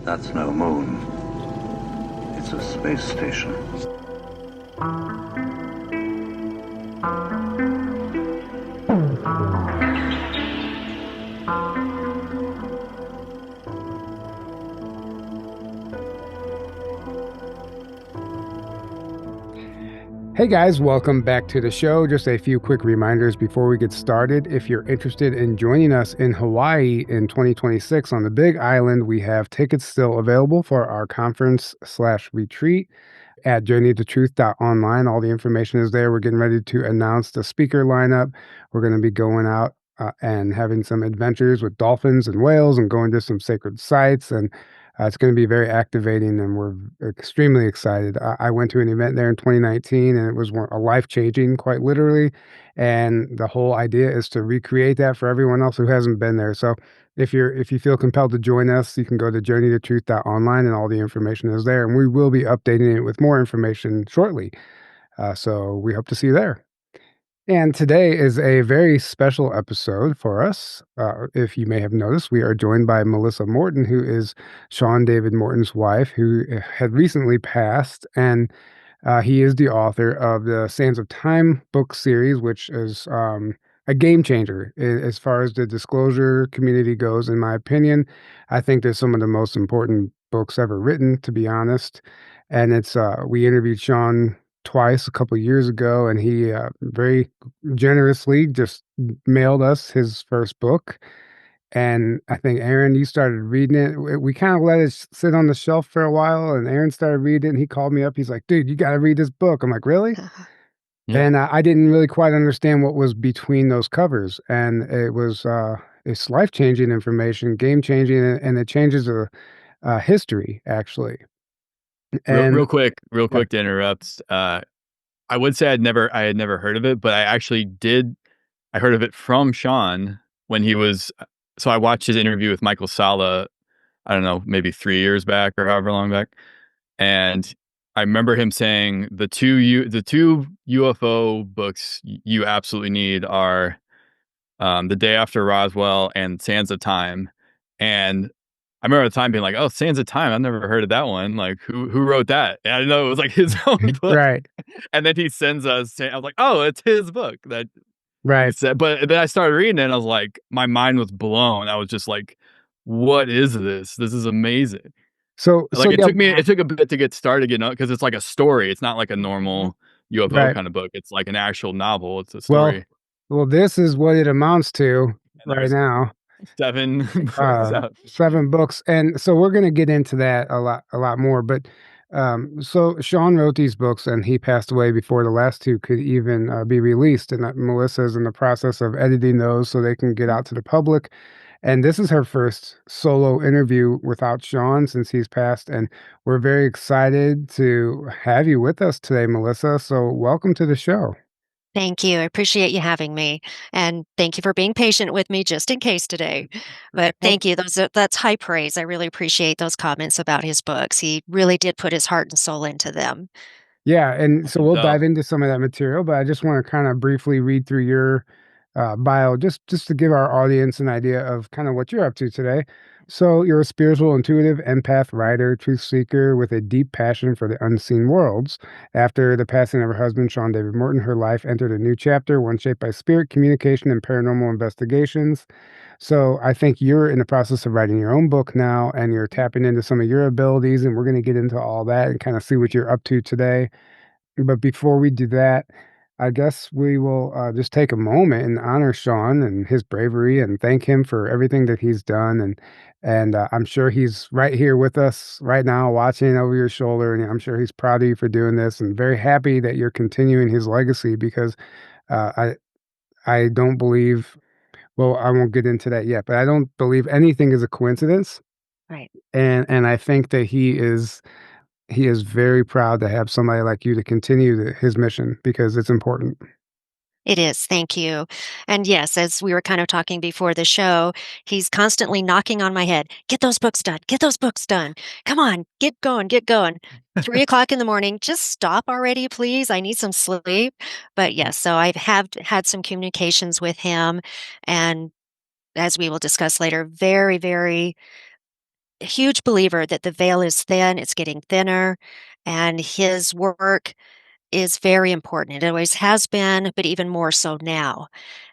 That's no moon. It's a space station. Hey guys, welcome back to the show. Just a few quick reminders before we get started. If you're interested in joining us in Hawaii in 2026 on the Big Island, we have tickets still available for our conference/retreat at journeytotruth.online. All the information is there. We're getting ready to announce the speaker lineup. We're going to be going out and having some adventures with dolphins and whales and going to some sacred sites. And it's going to be very activating, and we're extremely excited. I went to an event there in 2019, and it was life-changing, quite literally. And the whole idea is to recreate that for everyone else who hasn't been there. So if you feel compelled to join us, you can go to journeytotruth.online, and all the information is there. And we will be updating it with more information shortly. So we hope to see you there. And today is a very special episode for us. If you may have noticed, we are joined by Melissa Morton, who is Sean David Morton's wife, who had recently passed. And he is the author of the Sands of Time book series, which is a game changer as far as the disclosure community goes, in my opinion. I think they're some of the most important books ever written, to be honest. And we interviewed Sean twice a couple years ago, and he very generously just mailed us his first book. And I think, Aaron, you started reading it. We kind of let it sit on the shelf for a while, and Aaron started reading it, and he called me up. He's like, "Dude, you got to read this book." I'm like, "Really?" Yeah, And I didn't really quite understand what was between those covers, and it's life-changing information, game-changing, and it changes a history, actually. And real yeah, quick to interrupt. I would say I had never heard of it, but I actually did. I heard of it from Sean when he was. So I watched his interview with Michael Sala. I don't know, maybe 3 years back or however long back, and I remember him saying the two UFO books you absolutely need are The Day After Roswell and Sands of Time, and I remember at the time being like, "Oh, Sands of Time, I've never heard of that one. Like, who wrote that?" And I didn't know it was like his own book. right, And then he sends us. I was like, "Oh, it's his book that he right. said." But then I started reading it, and I was like, my mind was blown. I was just like, "What is this? This is amazing!" So Like yeah, it took a bit to get started, because it's like a story. It's not like a mhm, normal UFO right. kind of book. It's like an actual novel. It's a Well, story, well, this is what it amounts to and right there's now. 7 books out. 7 books, and so we're gonna get into that a lot more, but, so Sean wrote these books, and he passed away before the last 2 could even, be released, and, Melissa's in the process of editing those so they can get out to the public, and this is her first solo interview without Sean since he's passed, and we're very excited to have you with us today, Melissa, so welcome to the show. Thank you. I appreciate you having me, and thank you for being patient with me just in case today. But Well, thank you. That's high praise. I really appreciate those comments about his books. He really did put his heart and soul into them. yeah, and I so can we'll tell. dive into some of that material, but I just wanna kinda briefly read through your, bio just to give our audience an idea of kinda what you're up to today. So, you're a spiritual, intuitive, empath, writer, truth seeker with a deep passion for the unseen worlds. After the passing of her husband, Sean David Morton, her life entered a new chapter, one shaped by spirit, communication, and paranormal investigations. So, I think you're in the process of writing your own book now, and you're tapping into some of your abilities, and we're gonna get into all that and kinda see what you're up to today. But before we do that, I guess we will just take a moment and honor Sean and his bravery and thank him for everything that he's done. And I'm sure he's right here with us right now, watching over your shoulder. And I'm sure he's proud of you for doing this and very happy that you're continuing his legacy because uh, I I don't believe. Well, I won't get into that yet, but I don't believe anything is a coincidence. Right. And I think that he is very proud to have somebody like you to continue his mission because it's important. It is. Thank you. And yes, as we were kind of talking before the show, he's constantly knocking on my head. Get those books done. Get those books done. Come on, get going, get going. 3 o'clock in the morning. Just stop already, please. I need some sleep. But yes, so I have had some communications with him, and as we will discuss later, very, very a huge believer that the veil is thin, it's getting thinner, and his work is very important. It always has been, but even more so now.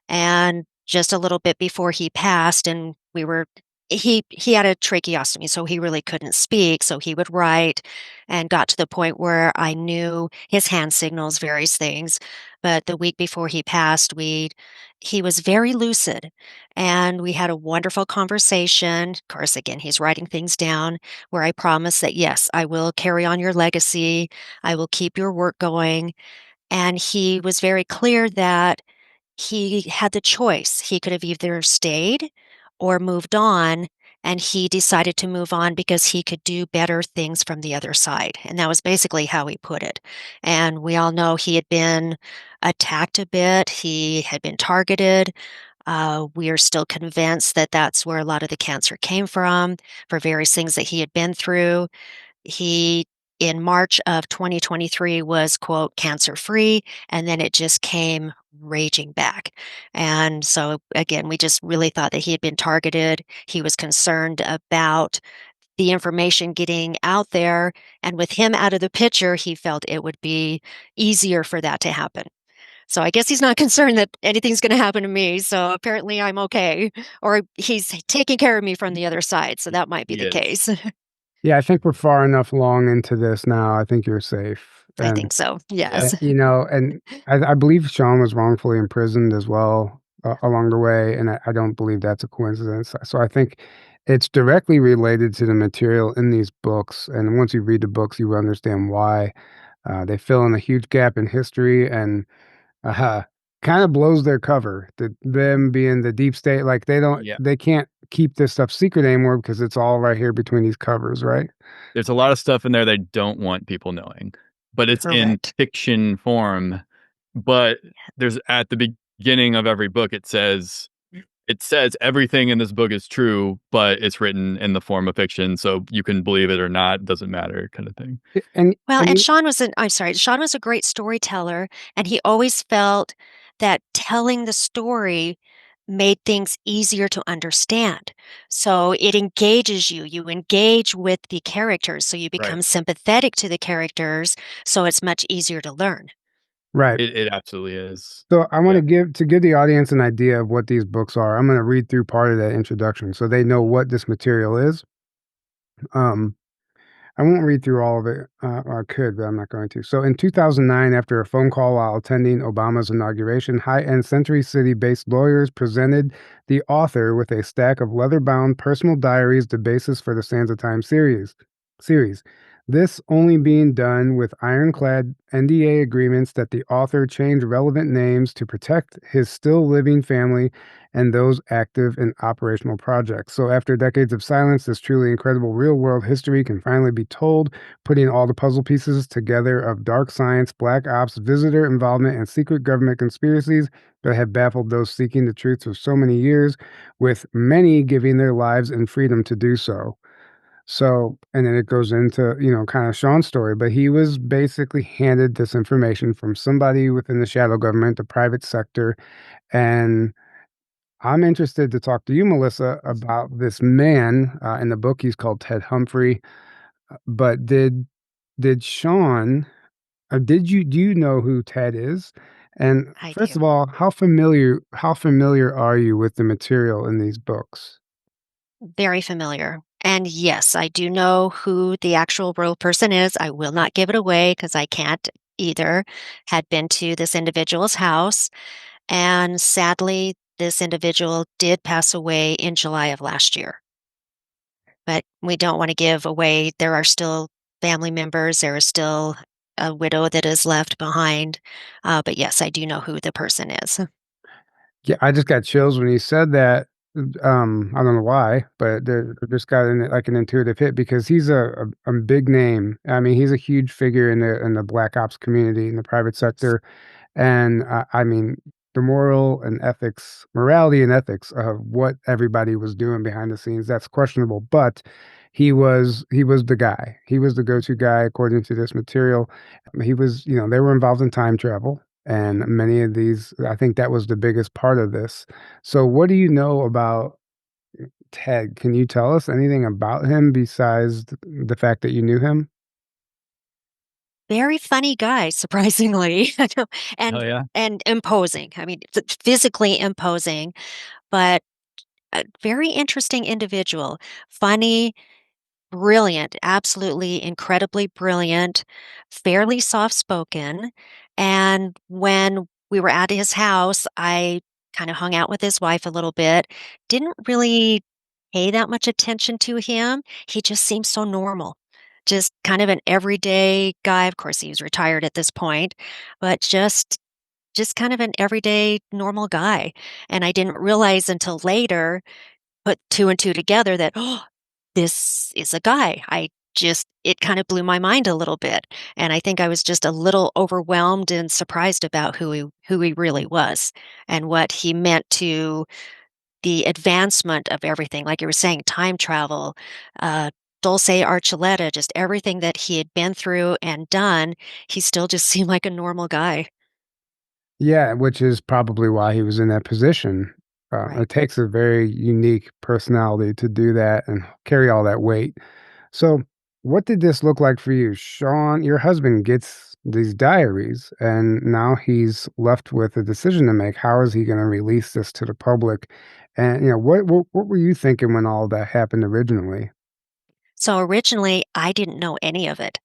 And just a little bit before he passed, and we were he had a tracheostomy, so he really couldn't speak, so he would write, and got to the point where I knew his hand signals, various things. But the week before he passed, he was very lucid, and we had a wonderful conversation. Of course, again, he's writing things down, where I promised that, "Yes, I will carry on your legacy. I will keep your work going." And he was very clear that he had the choice. He could have either stayed or moved on, and he decided to move on because he could do better things from the other side, and that was basically how he put it. And we all know he had been attacked a bit, he had been targeted. We are still convinced that that's where a lot of the cancer came from, for various things that he had been through. He, in March of 2023, was, quote, "cancer-free," and then it just came raging back. And so, again, we just really thought that he had been targeted. He was concerned about the information getting out there, and with him out of the picture, he felt it would be easier for that to happen. So I guess he's not concerned that anything's gonna happen to me, so apparently I'm okay, or he's taking care of me from the other side, so that might be He the is. case. Yeah, I think we're far enough along into this now. I think you're safe, I and think so, Yeah. yes. you know, and I believe Sean was wrongfully imprisoned as well along the way, and I don't believe that's a coincidence. So I think it's directly related to the material in these books, and once you read the books, you understand why. They fill in a huge gap in history, and uh, kind of blows their cover. Them being the deep state, like Yeah. they can't keep this stuff secret anymore because it's all right here between these covers, right? There's a lot of stuff in there they don't want people knowing, but it's in Correct. fiction form. But there's at the beginning of every book, it says everything in this book is true, but it's written in the form of fiction, so you can believe it or not, doesn't matter kind of thing. And Well, and and you Sean was a great storyteller, and he always felt that telling the story made things easier to understand. So it engages you. You engage with the characters, so you Right. become sympathetic to the characters, so it's much easier to learn. right. It absolutely is. So I want Yeah. to give the audience an idea of what these books are. I'm going to read through part of that introduction so they know what this material is. Um, I won't read through all of it. I could, but I'm not going to. So, in 2009, after a phone call while attending Obama's inauguration, high end Century City based lawyers presented the author with a stack of leather bound personal diaries, the basis for the Sands of Time series. This only being done with ironclad NDA agreements that the author changed relevant names to protect his still living family and those active in operational projects. So, after decades of silence, this truly incredible real world history can finally be told, putting all the puzzle pieces together of dark science, black ops, visitor involvement, and secret government conspiracies that have baffled those seeking the truth for so many years, with many giving their lives and freedom to do so. So, and then it goes into, kind of Sean's story, but he was basically handed this information from somebody within the shadow government, the private sector, and I'm interested to talk to you, Melissa, about this man in the book. He's called Ted Humphrey. But did Sean? Did you do you know who Ted is? And I first do. of all, how familiar are you with the material in these books? Very familiar. And yes, I do know who the actual real person is. I will not give it away because I can't either. Had been to this individual's house, and sadly, this individual did pass away in July of last year. But we don't want to give away. There are still family members. There is still a widow that is left behind. But yes, I do know who the person is. Yeah, I just got chills when you said that. I don't know why, but I just got like an intuitive hit because he's a big name. I mean, he's a huge figure in the Black Ops community in the private sector. And I mean, the morality and ethics of what everybody was doing behind the scenes, that's questionable. But he was the guy. He was the go-to guy according to this material. He was, they were involved in time travel. And many of these, I think that was the biggest part of this. So what do you know about Ted. Can you tell us anything about him besides the fact that you knew him? Very funny guy, surprisingly, I know, Oh, yeah? and imposing. I mean, physically imposing, but a very interesting individual. Funny, brilliant, absolutely incredibly brilliant, fairly soft-spoken, and when we were at his house, I kinda hung out with his wife a little bit, didn't really pay that much attention to him, he just seemed so normal. Just kind of an everyday guy, of course, he was retired at this point, but just kind of an everyday normal guy, and I didn't realize until later, put 2 and 2 together that, "Oh, this is a guy." I just it kinda blew my mind a little bit, and I think I was just a little overwhelmed and surprised about who he really was and what he meant to the advancement of everything, like you were saying, time travel, uh, Dulce Archuleta, just everything that he had been through and done, he still just seemed like a normal guy. Yeah, which is probably why he was in that position. Right. It takes a very unique personality to do that and carry all that weight. So, what did this look like for you? Sean, your husband gets these diaries, and now he's left with a decision to make. How is he going to release this to the public? And what were you thinking when all that happened originally? So originally, I didn't know any of it.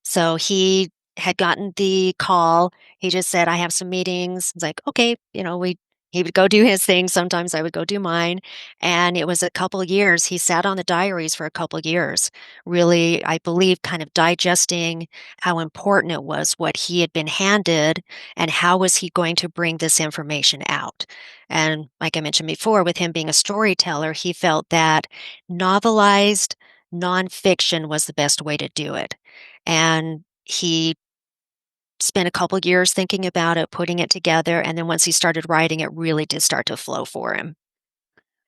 So he had gotten the call. He just said, "I have some meetings." It's like, "Okay," he would go do his thing. Sometimes I would go do mine. And it was a couple years. He sat on the diaries for a couple years, really, I believe, kind of digesting how important it was what he had been handed and how was he going to bring this information out. And like I mentioned before, with him being a storyteller, he felt that novelized nonfiction was the best way to do it. And he spent a couple years thinking about it, putting it together, and then once he started writing, it really did start to flow for him.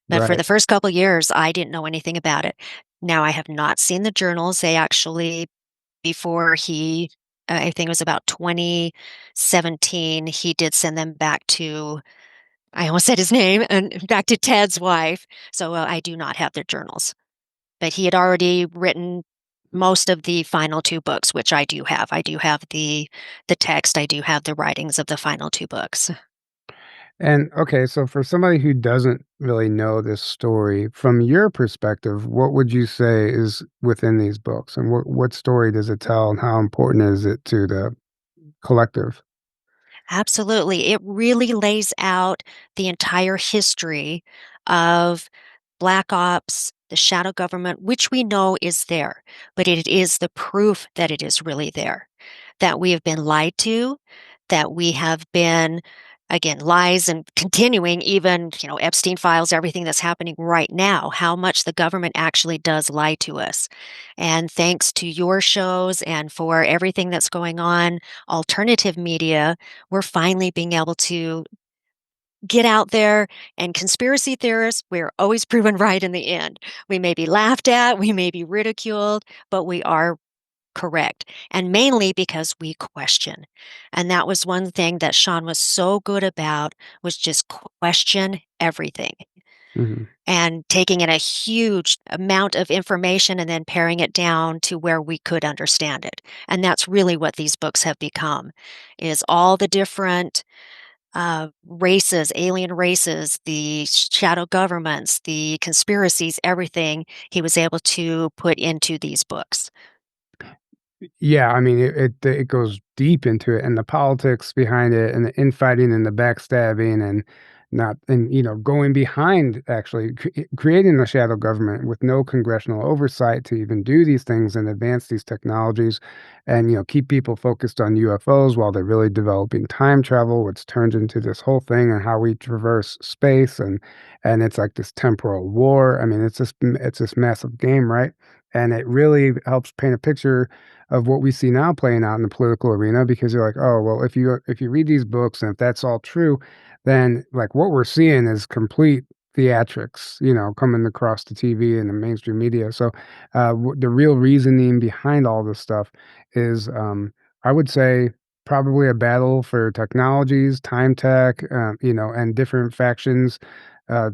But for Right. the first couple years, I didn't know anything about it. Now, I have not seen the journals. They actually, before he, I think it was about 2017, he did send them back to, I almost said his name, and back to Ted's wife. So I do not have their journals. But he had already written most of the final 2 books, which I do have. I do have the text, I do have the writings of the final 2 books. And okay, so for somebody who doesn't really know this story, from your perspective, what would you say is within these books? And what story does it tell and how important is it to the collective? Absolutely. It really lays out the entire history of Black Ops, the shadow government, which we know is there, but it is the proof that it is really there, that we have been lied to, that we have been, again, lies and continuing even, Epstein files, everything that's happening right now, how much the government actually does lie to us. And thanks to your shows and for everything that's going on, alternative media, we're finally being able to get out there, and conspiracy theorists, we're always proven right in the end. We may be laughed at, we may be ridiculed, but we are correct, and mainly because we question. And that was one thing that Sean was so good about, was just question everything Mhm. and taking in a huge amount of information and then paring it down to where we could understand it. And that's really what these books have become, is all the different races, alien races, the shadow governments, the conspiracies, everything he was able to put into these books. Yeah, I mean, it goes deep into it, and the politics behind it, and the infighting, and the backstabbing, and not and, going behind actually creating a shadow government with no congressional oversight to even do these things and advance these technologies, and, keep people focused on UFOs while they're really developing time travel, which turns into this whole thing and how we traverse space, and it's like this temporal war. I mean, it's this massive game, right? And it really helps paint a picture of what we see now playing out in the political arena because you're like, "Oh, well, if you read these books and if that's all true, then, like, what we're seeing is complete theatrics, coming across the TV and the mainstream media." So, the real reasoning behind all this stuff is, I would say, probably a battle for technologies, time tech, and different factions, uh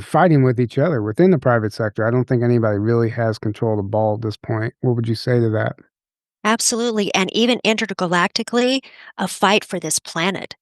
fighting with each other within the private sector. I don't think anybody really has control of the ball at this point. What would you say to that? Absolutely, and even intergalactically, a fight for this planet.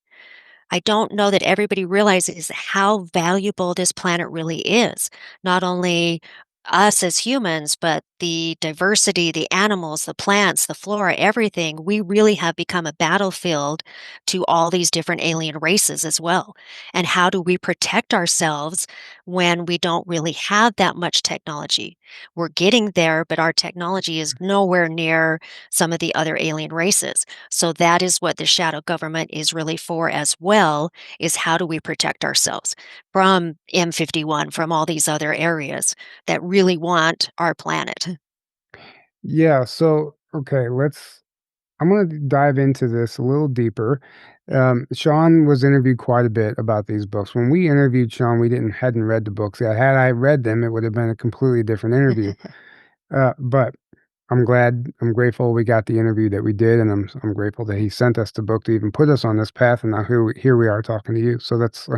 I don't know that everybody realizes how valuable this planet really is. Not only us as humans, but the diversity, the animals, the plants, the flora, everything. We really have become a battlefield to all these different alien races as well. And how do we protect ourselves when we don't really have that much technology? We're getting there, but our technology is nowhere near some of the other alien races. So that is what the shadow government is really for as well, is how do we protect ourselves from M51, from all these other areas that really want our planet. Yeah, so okay, I'm going to dive into this a little deeper. Sean was interviewed quite a bit about these books. When we interviewed Sean, we didn't hadn't read the books yet. Had I read them, it would have been a completely different interview. But I'm grateful we got the interview that we did, and I'm grateful that he sent us the book to even put us on this path. And now here we are talking to you. So that's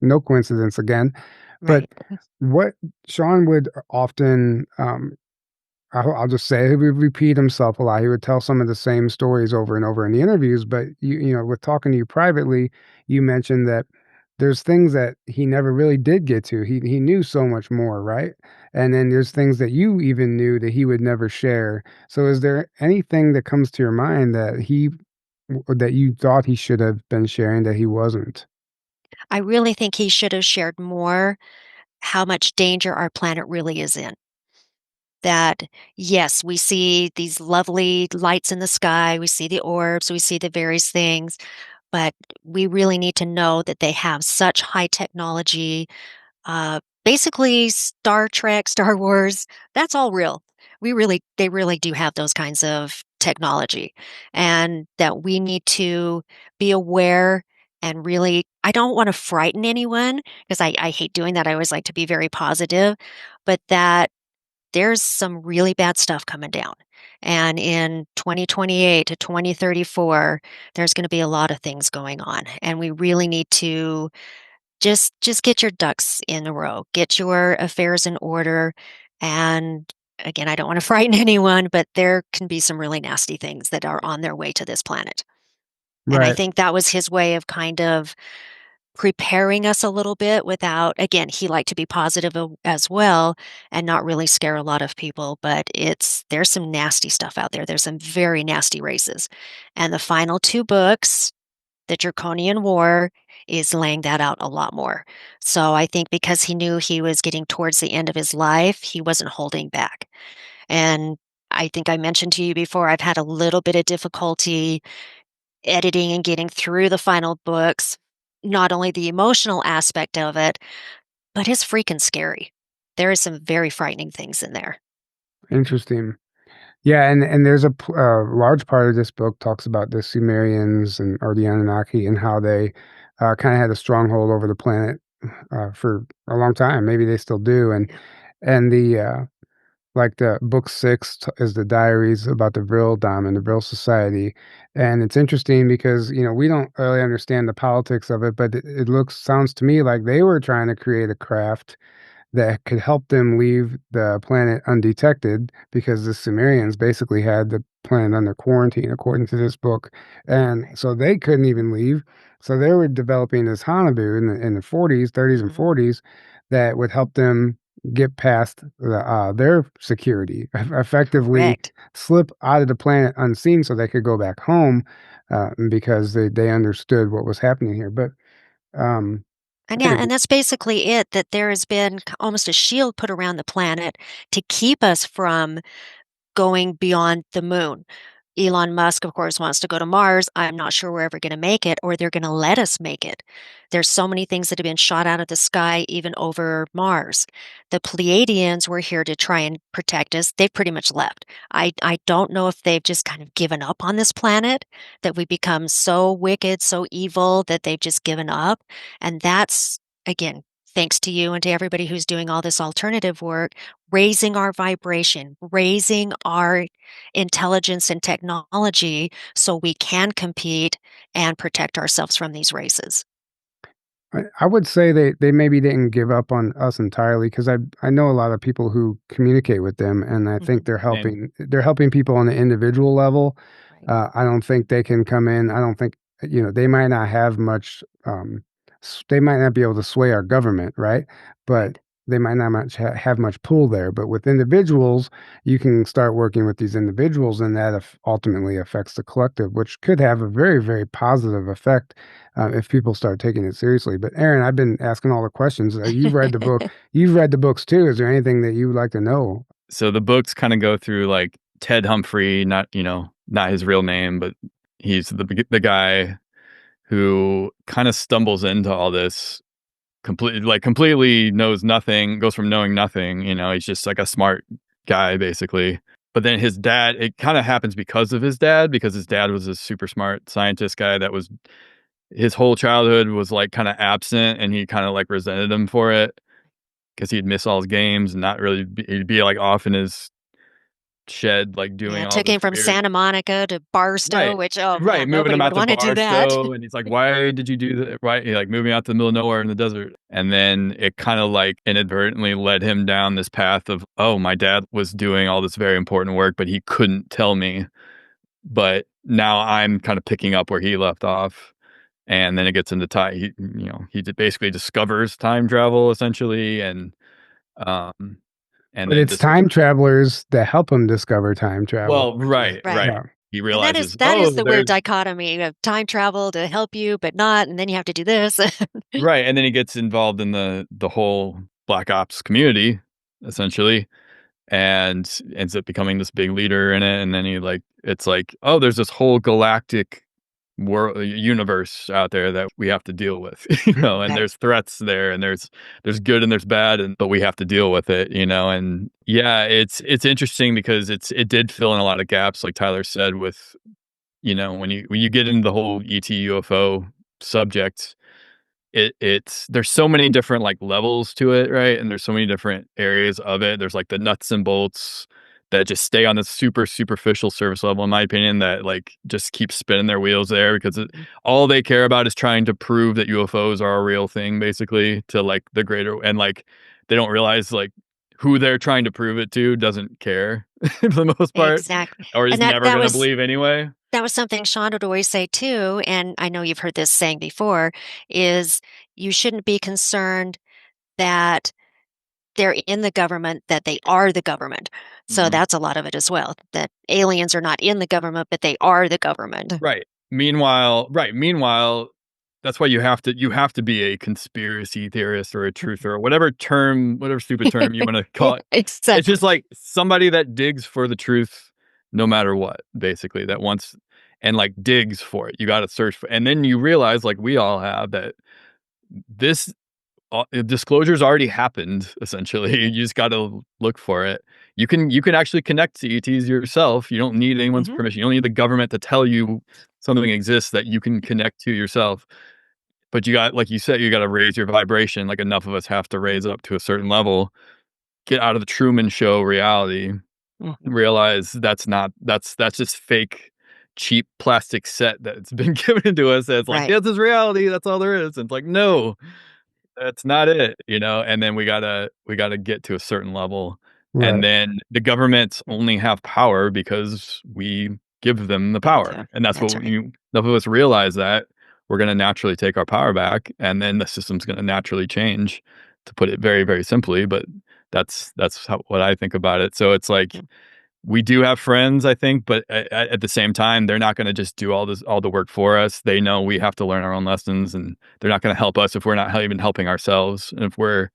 no coincidence again. But Right. what Sean would often I'll just say he would repeat himself a lot. He would tell some of the same stories over and over in the interviews, but with talking to you privately, you mentioned that there's things that he never really did get to. He knew so much more, right? And then there's things that you even knew that he would never share. So is there anything that comes to your mind that that you thought he should have been sharing that he wasn't? I really think he should have shared more how much danger our planet really is in. That, yes, we see these lovely lights in the sky, we see the orbs, we see the various things, but we really need to know that they have such high technology. Basically, Star Trek, Star Wars, that's all real. They really do have those kinds of technology, and that we need to be aware and really, I don't want to frighten anyone because I hate doing that. I always like to be very positive, but that there's some really bad stuff coming down. And in 2028 to 2034, there's going to be a lot of things going on. And we really need to just get your ducks in a row, get your affairs in order. And again, I don't want to frighten anyone, but there can be some really nasty things that are on their way to this planet. And I Right. think that was his way of kind of preparing us a little bit without, again, he liked to be positive as well and not really scare a lot of people, but there's some nasty stuff out there. There's some very nasty races. And the final 2 books, The Draconian War, is laying that out a lot more. So I think because he knew he was getting towards the end of his life, he wasn't holding back. And I think I mentioned to you before, I've had a little bit of difficulty editing and getting through the final books, not only the emotional aspect of it, but it's freaking scary. There is some very frightening things in there. Interesting. Yeah, and there's large part of this book talks about the Sumerians and or the Anunnaki and how they kind of had a stronghold over the planet for a long time. Maybe they still do. And the like the book six is the diaries about the Vril Dom and the Vril Society, and it's interesting because we don't really understand the politics of it, but it sounds to me like they were trying to create a craft that could help them leave the planet undetected because the Sumerians basically had the planet under quarantine, according to this book. And so they couldn't even leave. So they were developing this Hanabu in the 40s, 30s, and Mhm. 40s that would help them get past their security, effectively Correct. slip out of the planet unseen so they could go back home because they understood what was happening here. But um, And I yeah, think and that's basically it, that there has been almost a shield put around the planet to keep us from going beyond the moon. Elon Musk, of course, wants to go to Mars. I'm not sure we're ever going to make it or they're going to let us make it. There's so many things that have been shot out of the sky, even over Mars. The Pleiadians were here to try and protect us. They've pretty much left. I don't know if they've just kind of given up on this planet, that we become so wicked, so evil that they've just given up. And that's, again, thanks to you and to everybody who's doing all this alternative work, raising our vibration, raising our intelligence and technology so we can compete and protect ourselves from these races. I would say they maybe didn't give up on us entirely because I know a lot of people who communicate with them, and I think Same. they're helping people on the individual level. Right. I don't think they can come in. I don't think they might not have much. They might not be able to sway our government, right? But Right. they might not have much pull there. But with individuals, you can start working with these individuals, and that ultimately affects the collective, which could have a very, very positive effect if people start taking it seriously. But Aaron, I've been asking all the questions. You've read the book. You've read the books too. Is there anything that you would like to know? So the books kind of go through like Ted Humphrey, not his real name, but he's the guy who kind of stumbles into all this completely knows nothing, goes from knowing nothing, he's just like a smart guy basically. But then his dad, it kind of happens because of his dad, because his dad was a super smart scientist guy that was his whole childhood was like kind of absent, and he kind of like resented him for it because he'd miss all his games and not really he'd be like off in his shed like Yeah, doing it all took this him from weird. Santa Monica to Barstow, Right. which, oh Right, man, moving nobody him would out to wanna do that. Barstow, and he's like, "Why did you do that?" Why like, moving out to the middle of nowhere in the desert, and then it kinda, like, inadvertently led him down this path of, "Oh, my dad was doing all this very important work, but he couldn't tell me, but now I'm kinda picking up where he left off." And then it gets into time. He basically discovers time travel essentially, um, and But then it's just time travelers that help him discover time travel. well, right, Right. right. Yeah, He And that is realizes, that is "Oh, the weird there's" dichotomy of time travel to help you, but not, and then you have to do this. right, and then he gets involved in the whole Black Ops community, essentially, and ends up becoming this big leader in it, and then it's like, "Oh, there's this whole galactic world universe out there that we have to deal with," and Right. there's threats there, and there's good and there's bad, and but we have to deal with it, and yeah, it's interesting because it did fill in a lot of gaps, like Tyler said, with, when you get into the whole ET UFO subject, it's there's so many different, like, levels to it, right? And there's so many different areas of it. There's, like, the nuts and bolts that just stay on the super superficial surface level, in my opinion, that, like, just keep spinning their wheels there because all they care about is trying to prove that UFOs are a real thing, basically, to, like, the greater and, like, they don't realize, like, who they're trying to prove it to doesn't care for the most part Exactly. or is And that never that gonna was believe anyway. that was something Sean would always say too, and I know you've heard this saying before, is you shouldn't be concerned that they're in the government, that they are the government. So Mhm. that's a lot of it as well, that aliens are not in the government, but they are the government. Meanwhile, that's why you have to be a conspiracy theorist or a truther or whatever stupid term you wanna call it. It's Exactly. just like somebody that digs for the truth no matter what, basically, that wants and, like, digs for it. You gotta search for and then you realize, like we all have, that this disclosure's already happened, essentially. You just gotta look for it. You can actually connect to ETs yourself. You don't need anyone's Mhm. permission. You don't need the government to tell you something exists that you can connect to yourself. But like you said, you gotta raise your vibration, like, enough of us have to raise up to a certain level, get out of the Truman Show reality, Mhm. realize that's just fake, cheap plastic set that's been given to us that's like, Right. "This is reality, that's all there is." And it's like, "No, that's not it," and then we gotta get to a certain level, and right, then the governments only have power because we give them the Give it to power, 'em. and that's That's what right. you enough of us realize that we're gonna naturally take our power back, and then the system's gonna naturally change, to put it very, very simply, but that's what I think about it. So it's like Mm. we do have friends, I think, but at the same time, they're not gonna just do all the work for us. They know we have to learn our own lessons, and they're not gonna help us if we're not even helping ourselves, and if we're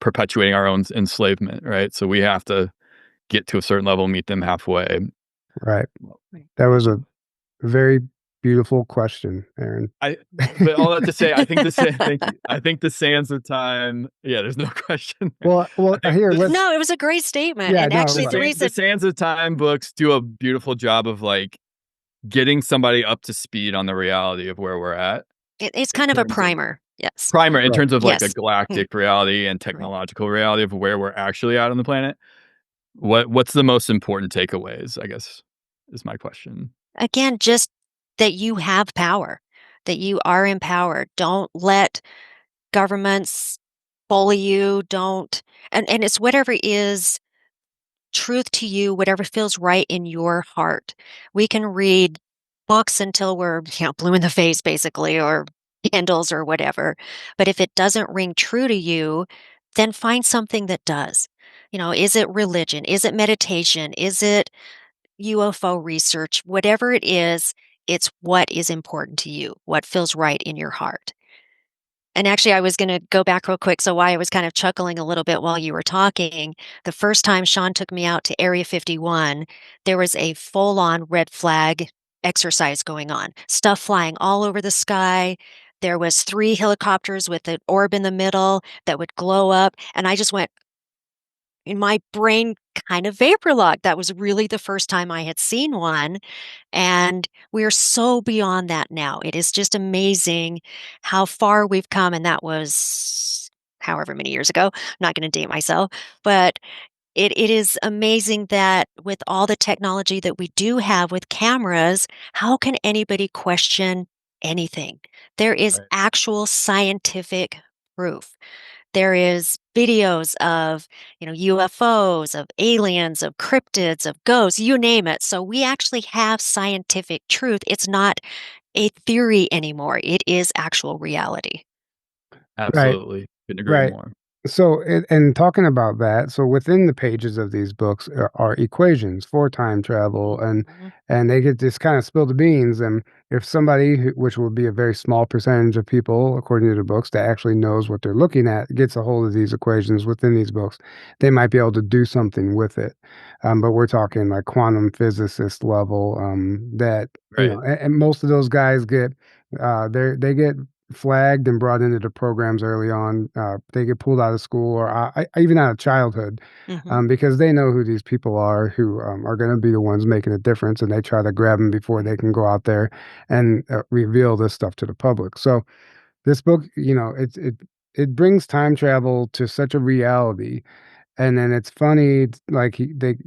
perpetuating our own enslavement, right? So we have to get to a certain level, meet them halfway. right. Right. That was a very beautiful question, Aaron. But all that to say, I think the thank you. I think the sands of time. Yeah, there's no question. Well, I think here, this let's. No, it was a great statement, Yeah, and no, the actually the sand the reason sands of time books do a beautiful job of like getting somebody up to speed on the reality of where we're at it's in kind of a terms of primer. Yes. in right, terms of like a Yes. Mm, galactic reality and right. technological reality of where we're actually at on the planet. What's the most important takeaways, I guess, is my question. Again, just that you have power, that you are empowered. Don't let governments bully you, don't and it's whatever is truth to you, whatever feels right in your heart. We can read books until we're, blue in the face basically, or Kindles or whatever. But if it doesn't ring true to you, then find something that does. Is it religion? Is it meditation? Is it UFO research? Whatever it is, it's what is important to you, what feels right in your heart. And actually, I was gonna go back real quick, so why I was kind of chuckling a little bit while you were talking, the first time Sean took me out to Area 51, there was a full-on red flag exercise going on, stuff flying all over the sky. There was 3 helicopters with an orb in the middle that would glow up, and I just went in my brain kind of vapor locked. That was really the first time I had seen one, and we're so beyond that now. It is just amazing how far we've come, and that was however many years ago. I'm not gonna date myself, but it is amazing that with all the technology that we do have with cameras, how can anybody question anything? There is Right. actual scientific proof. There is videos of, UFOs, of aliens, of cryptids, of ghosts, you name it. So we actually have scientific truth. It's not a theory anymore. It is actual reality. Right. Absolutely. Couldn't agree Right. more. So, and talking about that, so within the pages of these books are equations for time travel, Mhm. and they get just kind of spill the beans. And if somebody, which will be a very small percentage of people, according to the books, that actually knows what they're looking at, gets a hold of these equations within these books, they might be able to do something with it. But we're talking like quantum physicist level. That Right. and most of those guys get they get flagged and brought into the programs early on. They get pulled out of school or even out of childhood Mhm. because they know who these people are going to be the ones making a difference, and they try to grab them before they can go out there and reveal this stuff to the public. So this book, it brings time travel to such a reality. And then it's funny, like they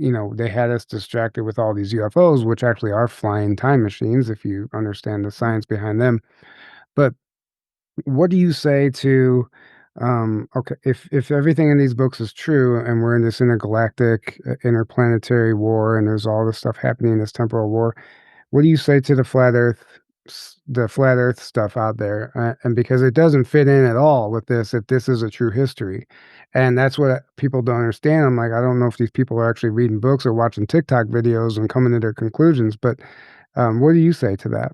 had us distracted with all these UFOs, which actually are flying time machines if you understand the Mhm. science behind them. But what do you say to, okay, if everything in these books is true and we're in this intergalactic, interplanetary war and there's all this stuff happening in this temporal war, what do you say to the flat Earth stuff out there? And because it doesn't fit in at all with this, if this is a true history, and that's what people don't understand. I'm like, I don't know if these people are actually reading books or watching TikTok videos and coming to their conclusions, but what do you say to that?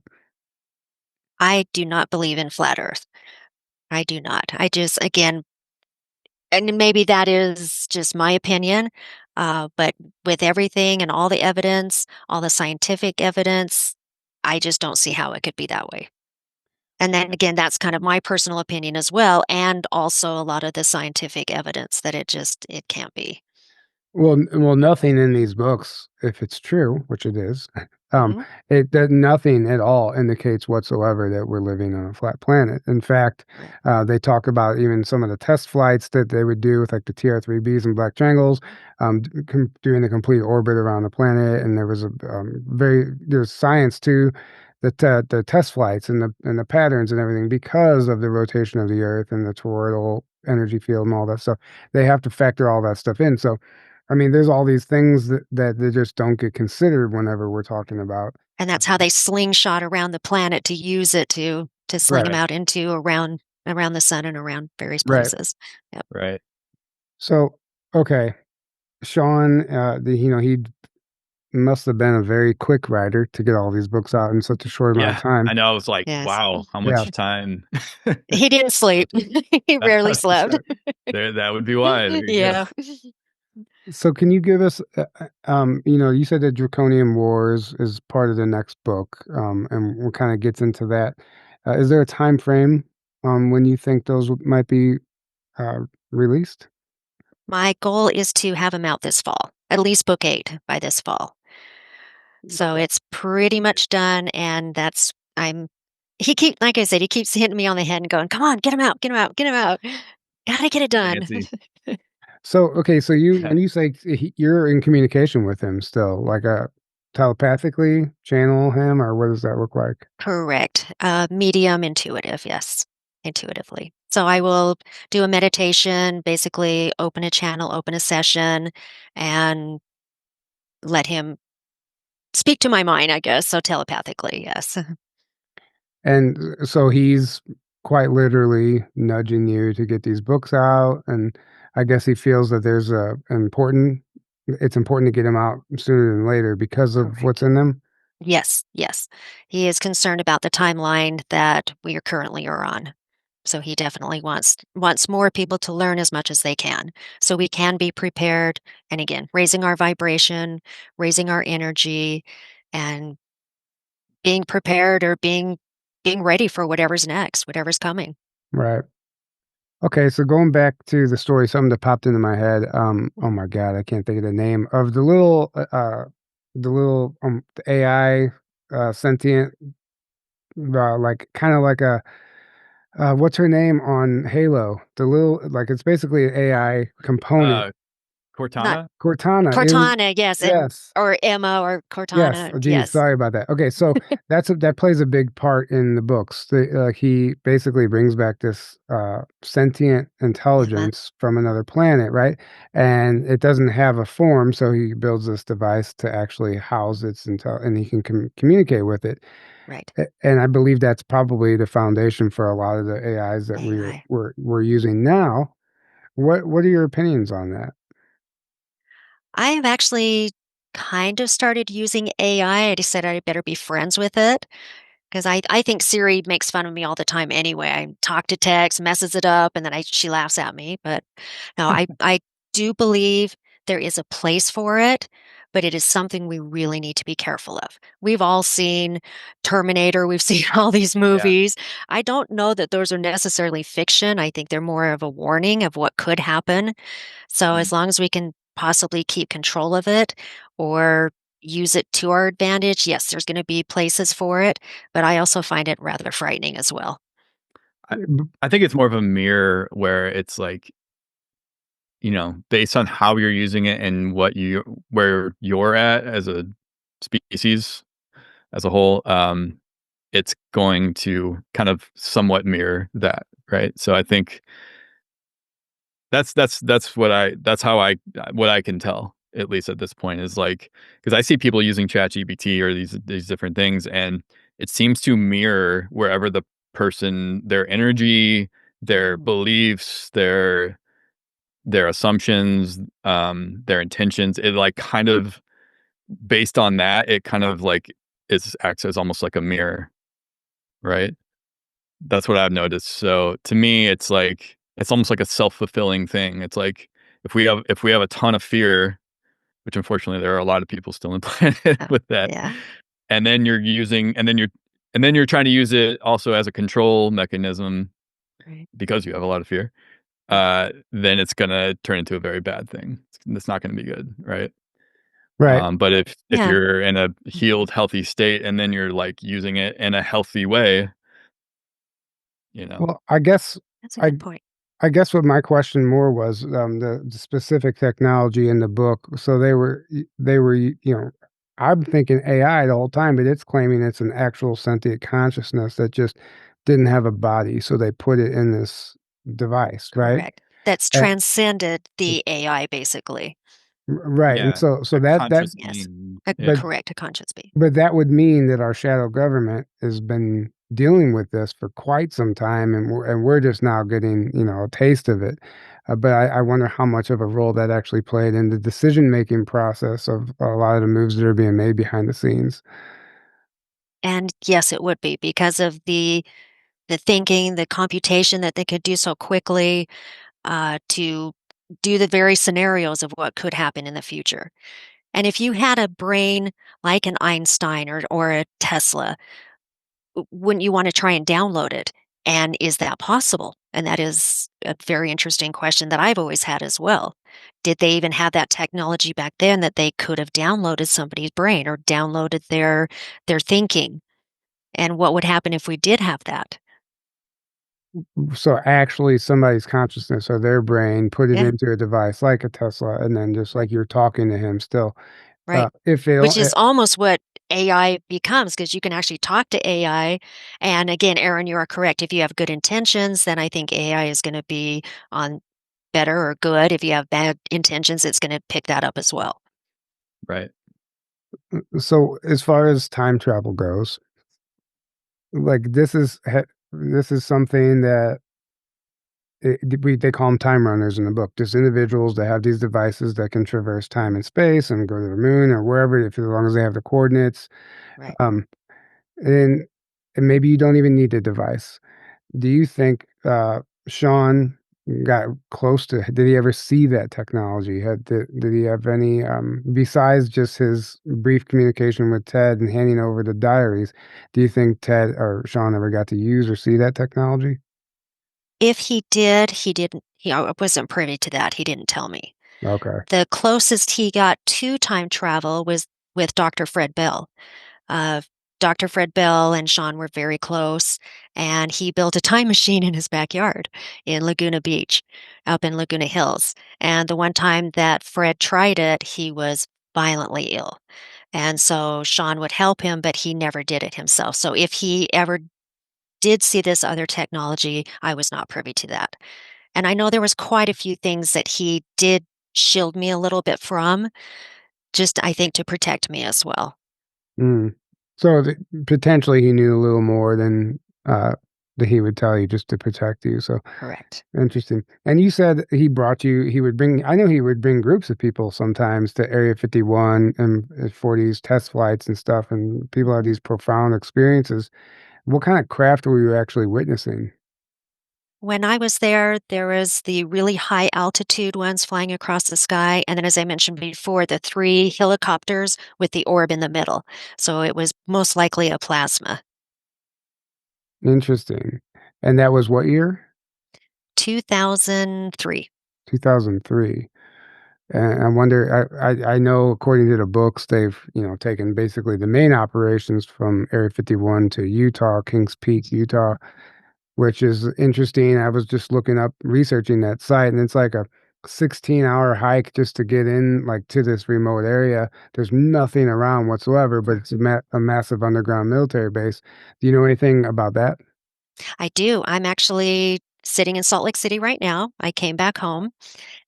I do not believe in flat Earth. I do not. I just, again, and maybe that is just my opinion, but with everything and all the evidence, all the scientific evidence, I just don't see how it could be that way. And then again, that's kind of my personal opinion as well, and also a lot of the scientific evidence that it can't be. Well, nothing in these books, if it's true, which it is, um, Mhm. it that nothing at all indicates whatsoever that we're living on a flat planet. In fact, Right. they talk about even some of the test flights that they would do with like the TR-3Bs and Black Triangles, doing the complete orbit around the planet. And there was there's science to the test flights and the patterns and everything because of the rotation of the Earth and the toroidal energy field and all that stuff. They have to factor all that stuff in. So I mean, there's all these things that they just don't get considered whenever we're talking about. And that's how they slingshot around the planet to use it to sling them Right, out into around the sun and around various right. places. Yep. Right. So, okay, Sean, he must have been a very quick writer to get all these books out in such a short amount of Yeah. time. I know. I was like, Yes. wow, how Yeah. much time? He didn't sleep. He rarely slept. So, there, that would be why. There you go. Yeah. So, can you give us, you said that Draconian Wars is part of the next book, and what kind of gets into that. Is there a time frame when you think those might be uh, released? My goal is to have him out this fall, at least book 8 by this fall. So it's pretty much done, and that's I'm like I said, he keeps hitting me on the head and going, "Come on, get him out, get him out, get him out. Gotta get it done." Fancy. So, okay, so when you say you're in communication with him still, like, telepathically channel him, or what does that look like? Correct. Medium intuitive, yes, intuitively. So I will do a meditation, basically open a channel, open a session, and let him speak to my mind, I guess, so telepathically, yes. And so he's quite literally nudging you to get these books out, and I guess he feels that there's a important it's important to get them out sooner than later because of what's Correct. in them? Yes, yes. He is concerned about the timeline that we are currently are on. So he definitely wants more people to learn as much as they can, so we can be prepared, and again, raising our vibration, raising our energy, and being prepared or being ready for whatever's next, whatever's coming. Right. Okay, so going back to the story, something that popped into my head, oh my god, I can't think of the name of the AI, sentient, like, kinda like a what's her name on Halo? The little like, it's basically an AI component. Uh, Not Cortana? Cortana, it was Cortana, yes, and yes. or Emma or Yes, Cortana, oh, geez, yes. sorry about that. Okay, so that plays a big part in the books. He basically brings back this, sentient Emma, intelligence from another planet, right? And it doesn't have a form, so he builds this device to actually house its and he can communicate with it. right, And I believe that's probably the foundation for a lot of the AIs that AI. we're using now. What are your opinions on that? I have actually kind of started using AI. I decided I better be friends with it. 'Cause I think Siri makes fun of me all the time anyway. I talk to text, messes it up, and then I she laughs at me, but no, I do believe there is a place for it, but it is something we really need to be careful of. We've all seen Terminator, we've seen all these Yeah. movies. I don't know that those are necessarily fiction. I think they're more of a warning of what could happen. So Mm. as long as we can possibly keep control of it or use it to our advantage, yes, there's going to be places for it, but I also find it rather frightening as well. I I think it's more of a mirror where it's like, based on how you're using it and where you're at as a species as a whole, it's going to kind of somewhat mirror that, right? So I think that's how what I can tell, at least at this point, is like because I see people using ChatGPT or these different things, and it seems to mirror wherever the person, their energy, their beliefs, their assumptions, their intentions. It like kind of based on that, it kind of like is acts as almost like a mirror, right? That's what I've noticed. So to me, it's like it's almost like a self-fulfilling thing. It's like if we have a ton of fear, which unfortunately there are a lot of people still in planet Oh, with that, yeah, and then you're using and then you're trying to use it also as a control mechanism right. because you have a lot of fear, then it's gonna turn into a very bad thing. It's not gonna be good, right? Right. But if Yeah, you're in a healed, healthy state and then you're like using it in a healthy way, you know. Well, I guess that's a I good point. I guess what my question more was, the specific technology in the book. So I'm thinking AI the whole time, but it's claiming it's an actual sentient consciousness that just didn't have a body, so they put it in this device, right? Correct. That's A transcended the AI basically. right, and Yeah, so a that conscious Yes. being. but Correct, a conscious being. but that would mean that our shadow government has been dealing with this for quite some time, and we're just now getting, a taste of it. But I wonder how much of a role that actually played in the decision-making process of a lot of the moves that are being made behind the scenes. And yes, it would be because of the thinking, the computation that they could do so quickly, to do the very scenarios of what could happen in the future. And if you had a brain like an Einstein or a Tesla, wouldn't you want to try and download it? And is that possible? And that is a very interesting question that I've always had as well. Did they even have that technology back then that they could have downloaded somebody's brain or downloaded their thinking? And what would happen if we did have that? So actually somebody's consciousness or their brain put it Yeah, into a device like a Tesla, and then just like you're talking to him still, right. if they Which don't is almost what AI becomes, because you can actually talk to AI. And again, Aaron, you are correct. If you have good intentions, then I think AI is going to be on better or good. If you have bad intentions, it's going to pick that up as well. Right. So as far as time travel goes, like this is something that they call them time runners in the book. Just individuals that have these devices that can traverse time and space and go to the moon or wherever, if as long as they have the coordinates. Right. Um, and and maybe you don't even need the device. Do you think Sean got close to? Did he ever see that technology? Did he have any besides just his brief communication with Ted and handing over the diaries? Do you think Ted or Sean ever got to use or see that technology? If he did, he didn't. I wasn't privy to that. He didn't tell me. Okay. The closest he got to time travel was with Dr. Fred Bell. Uh, Dr. Fred Bell and Sean were very close, and he built a time machine in his backyard in Laguna Beach, up in Laguna Hills. And the one time that Fred tried it, he was violently ill. And so Sean would help him, but he never did it himself. So if he ever did see this other technology, I was not privy to that. And I know there was quite a few things that he did shield me a little bit from, just I think to protect me as well. Mm. So potentially he knew a little more than that he would tell you just to protect you. So Correct. interesting. And you said he would bring, I know he would bring groups of people sometimes to Area 51 and for these test flights and stuff. And people have these profound experiences. What kind of craft were you actually witnessing? When I was there, there was the really high altitude ones flying across the sky, and then, as I mentioned before, the 3 helicopters with the orb in the middle. So it was most likely a plasma. Interesting. And that was what year? 2003. 2003. And I wonder, I know according to the books, they've, taken basically the main operations from Area 51 to Utah, Kings Peak, Utah, which is interesting. I was just looking up, researching that site, and it's like a 16-hour hike just to get in, like, to this remote area. There's nothing around whatsoever, but it's a massive underground military base. Do you know anything about that? I do. I'm actually sitting in Salt Lake City right now. I came back home,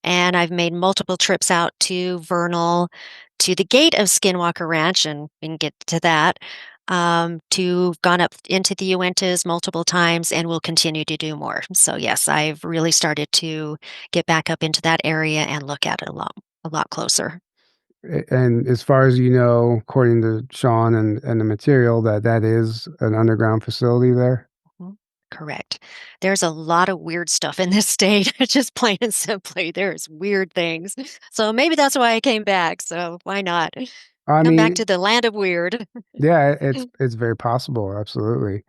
and I've made multiple trips out to Vernal, to the gate of Skinwalker Ranch, and we can get to that, to gone up into the Uintas multiple times and will continue to do more. So yes, I've really started to get back up into that area and look at it a lot closer. And as far as you know, according to Sean and the material, that is an underground facility there? Mhm. Correct. There's a lot of weird stuff in this state, just plain and simply. There's weird things. So maybe that's why I came back. So why not? I Come back mean, to the land of weird. yeah, it's very possible, absolutely.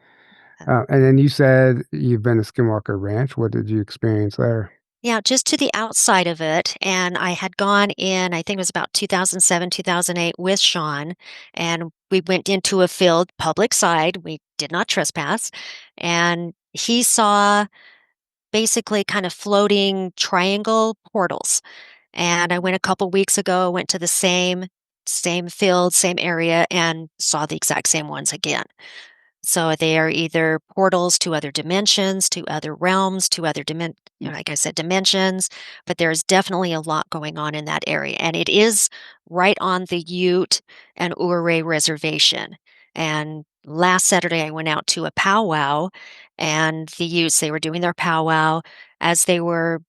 And then you said you've been to Skinwalker Ranch. What did you experience there? Yeah, just to the outside of it. And I had gone in, I think it was about 2007, 2008 with Sean, and we went into a field, public side. We did not trespass. And he saw basically kind of floating triangle portals. And I went a couple weeks ago, went to the same field, same area, and saw the exact same ones again. So they are either portals to other dimensions, to other realms, to other like I said, dimensions. But there's definitely a lot going on in that area, and it is right on the Ute and Ouray reservation. And last Saturday, I went out to a powwow, and the Utes, they were doing their powwow. As they were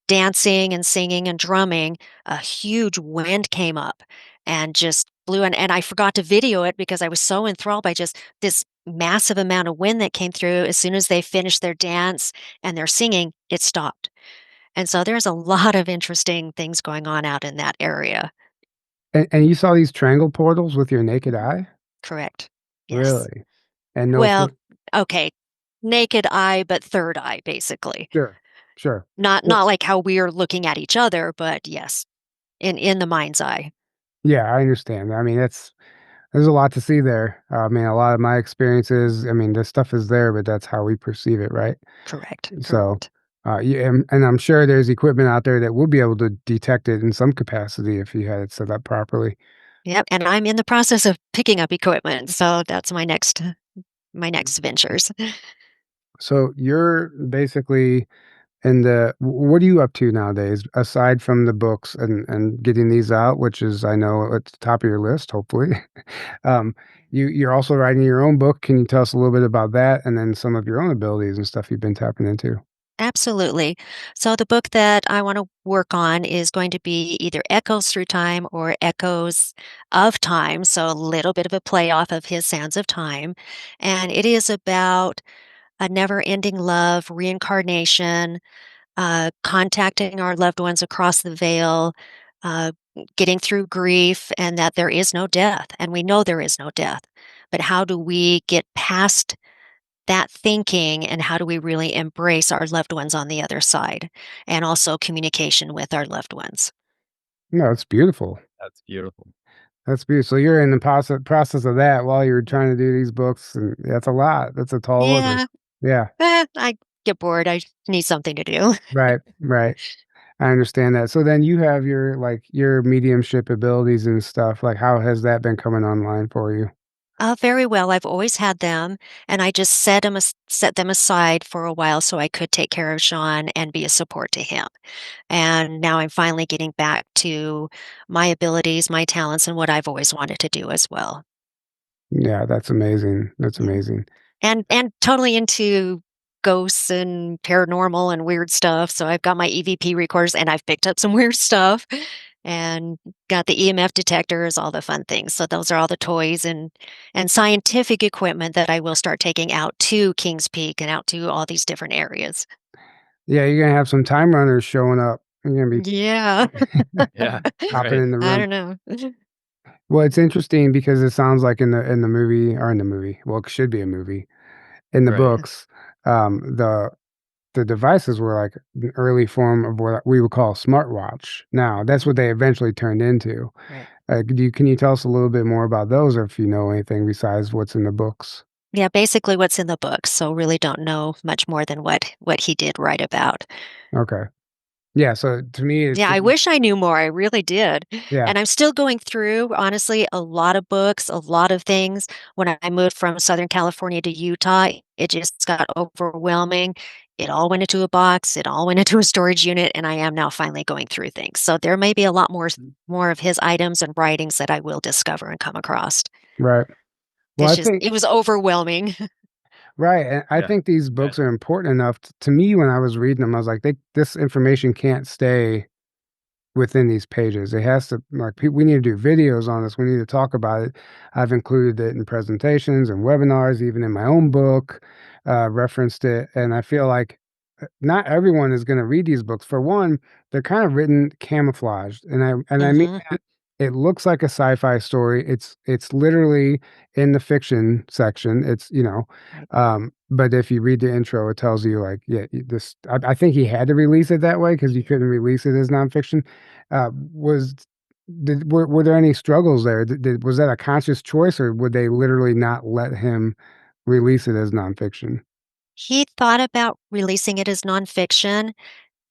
dancing and singing and drumming, a huge wind came up and just blew in, and I forgot to video it because I was so enthralled by just this massive amount of wind that came through. As soon as they finished their dance and their singing, it stopped. And so there's a lot of interesting things going on out in that area. And you saw these triangle portals with your naked Mhm. eye? Correct. Yes. Really? And no Well, fl okay. Naked eye, but third eye, basically. Sure, sure. Not Well, like how we're looking at each other, but yes, in the mind's eye. yeah, I understand. I mean, there's a lot to see there. I mean, a lot of my experiences, I mean, this stuff is there, but that's how we perceive it, right? Correct. So, Correct. yeah, and I'm sure there's equipment out there that will be able to detect it in some capacity if you had it set up properly. Yep, and I'm in the process of picking up equipment, so that's my next ventures. So you're basically in what are you up to nowadays aside from the books and getting these out, which is I know at the top of your list, hopefully. um, you're also writing your own book. Can you tell us a little bit about that and then some of your own abilities and stuff you've been tapping into? Absolutely. So the book that I want to work on is going to be either Echoes Through Time or Echoes of Time, so a little bit of a play off of his Sands of Time, and it is about a never-ending love, reincarnation, contacting our loved ones across the veil, uh, getting through grief, and that there is no death, and we know there is no death. But how do we get past that thinking, and how do we really embrace our loved ones on the other side, and also communication with our loved ones? No, it's beautiful. That's beautiful. That's beautiful. So you're in the process of that while you're trying to do these books, and that's a lot. That's a tall order. Yeah, Yeah. I get bored. I need something to do. Right. Right. I understand that. So then you have your your mediumship abilities and stuff. Like, how has that been coming online for you? Very well. I've always had them, and I just set them aside for a while so I could take care of Sean and be a support to him. And now I'm finally getting back to my abilities, my talents, and what I've always wanted to do as well. Yeah, that's amazing. That's Yeah. amazing. And totally into ghosts and paranormal and weird stuff. So I've got my EVP recorders and I've picked up some weird stuff and got the EMF detectors, all the fun things. So those are all the toys and scientific equipment that I will start taking out to Kings Peak and out to all these different areas. Yeah, you're gonna have some time runners showing up. You're gonna be Yeah. Yeah, popping right, in the I room. don't know. Well, it's interesting because it sounds like in the movie or in the movie, well, it should be a movie. In the right. books, um, the the devices were like an early form of what we would call a smartwatch. Now, that's what they eventually turned into. Right. Can you tell us a little bit more about those, or if you know anything besides what's in the books? Yeah, basically what's in the book. So really don't know much more than what he did write about. Okay. Yeah. So to me, Yeah, I wish I knew more, I really did. yeah, And I'm still going through, honestly, a lot of books, a lot of things. When I moved from Southern California to Utah, it just got overwhelming. It all went into a box, it all went into a storage unit, and I am now finally going through things. So there may be a lot more of his items and writings that I will discover and come across. right. Well, It's I just think it was overwhelming. right, and I Yeah, think these right. books are important enough to me. When I was reading them, I was like, this information can't stay within these pages. It has to like we need to do videos on this. We need to talk about it. I've included it in presentations and webinars, even in my own book, referenced it, and I feel like not everyone is going to read these books. For one, they're kind of written camouflaged, and I mean Mhm. that it looks like a sci-fi story. It's literally in the fiction section. It's Right. but if you read the intro, it tells you like, yeah, this. I think he had to release it that way because you couldn't release it as nonfiction. Was were there any struggles there? Was that a conscious choice, or would they literally not let him release it as nonfiction? He thought about releasing it as nonfiction.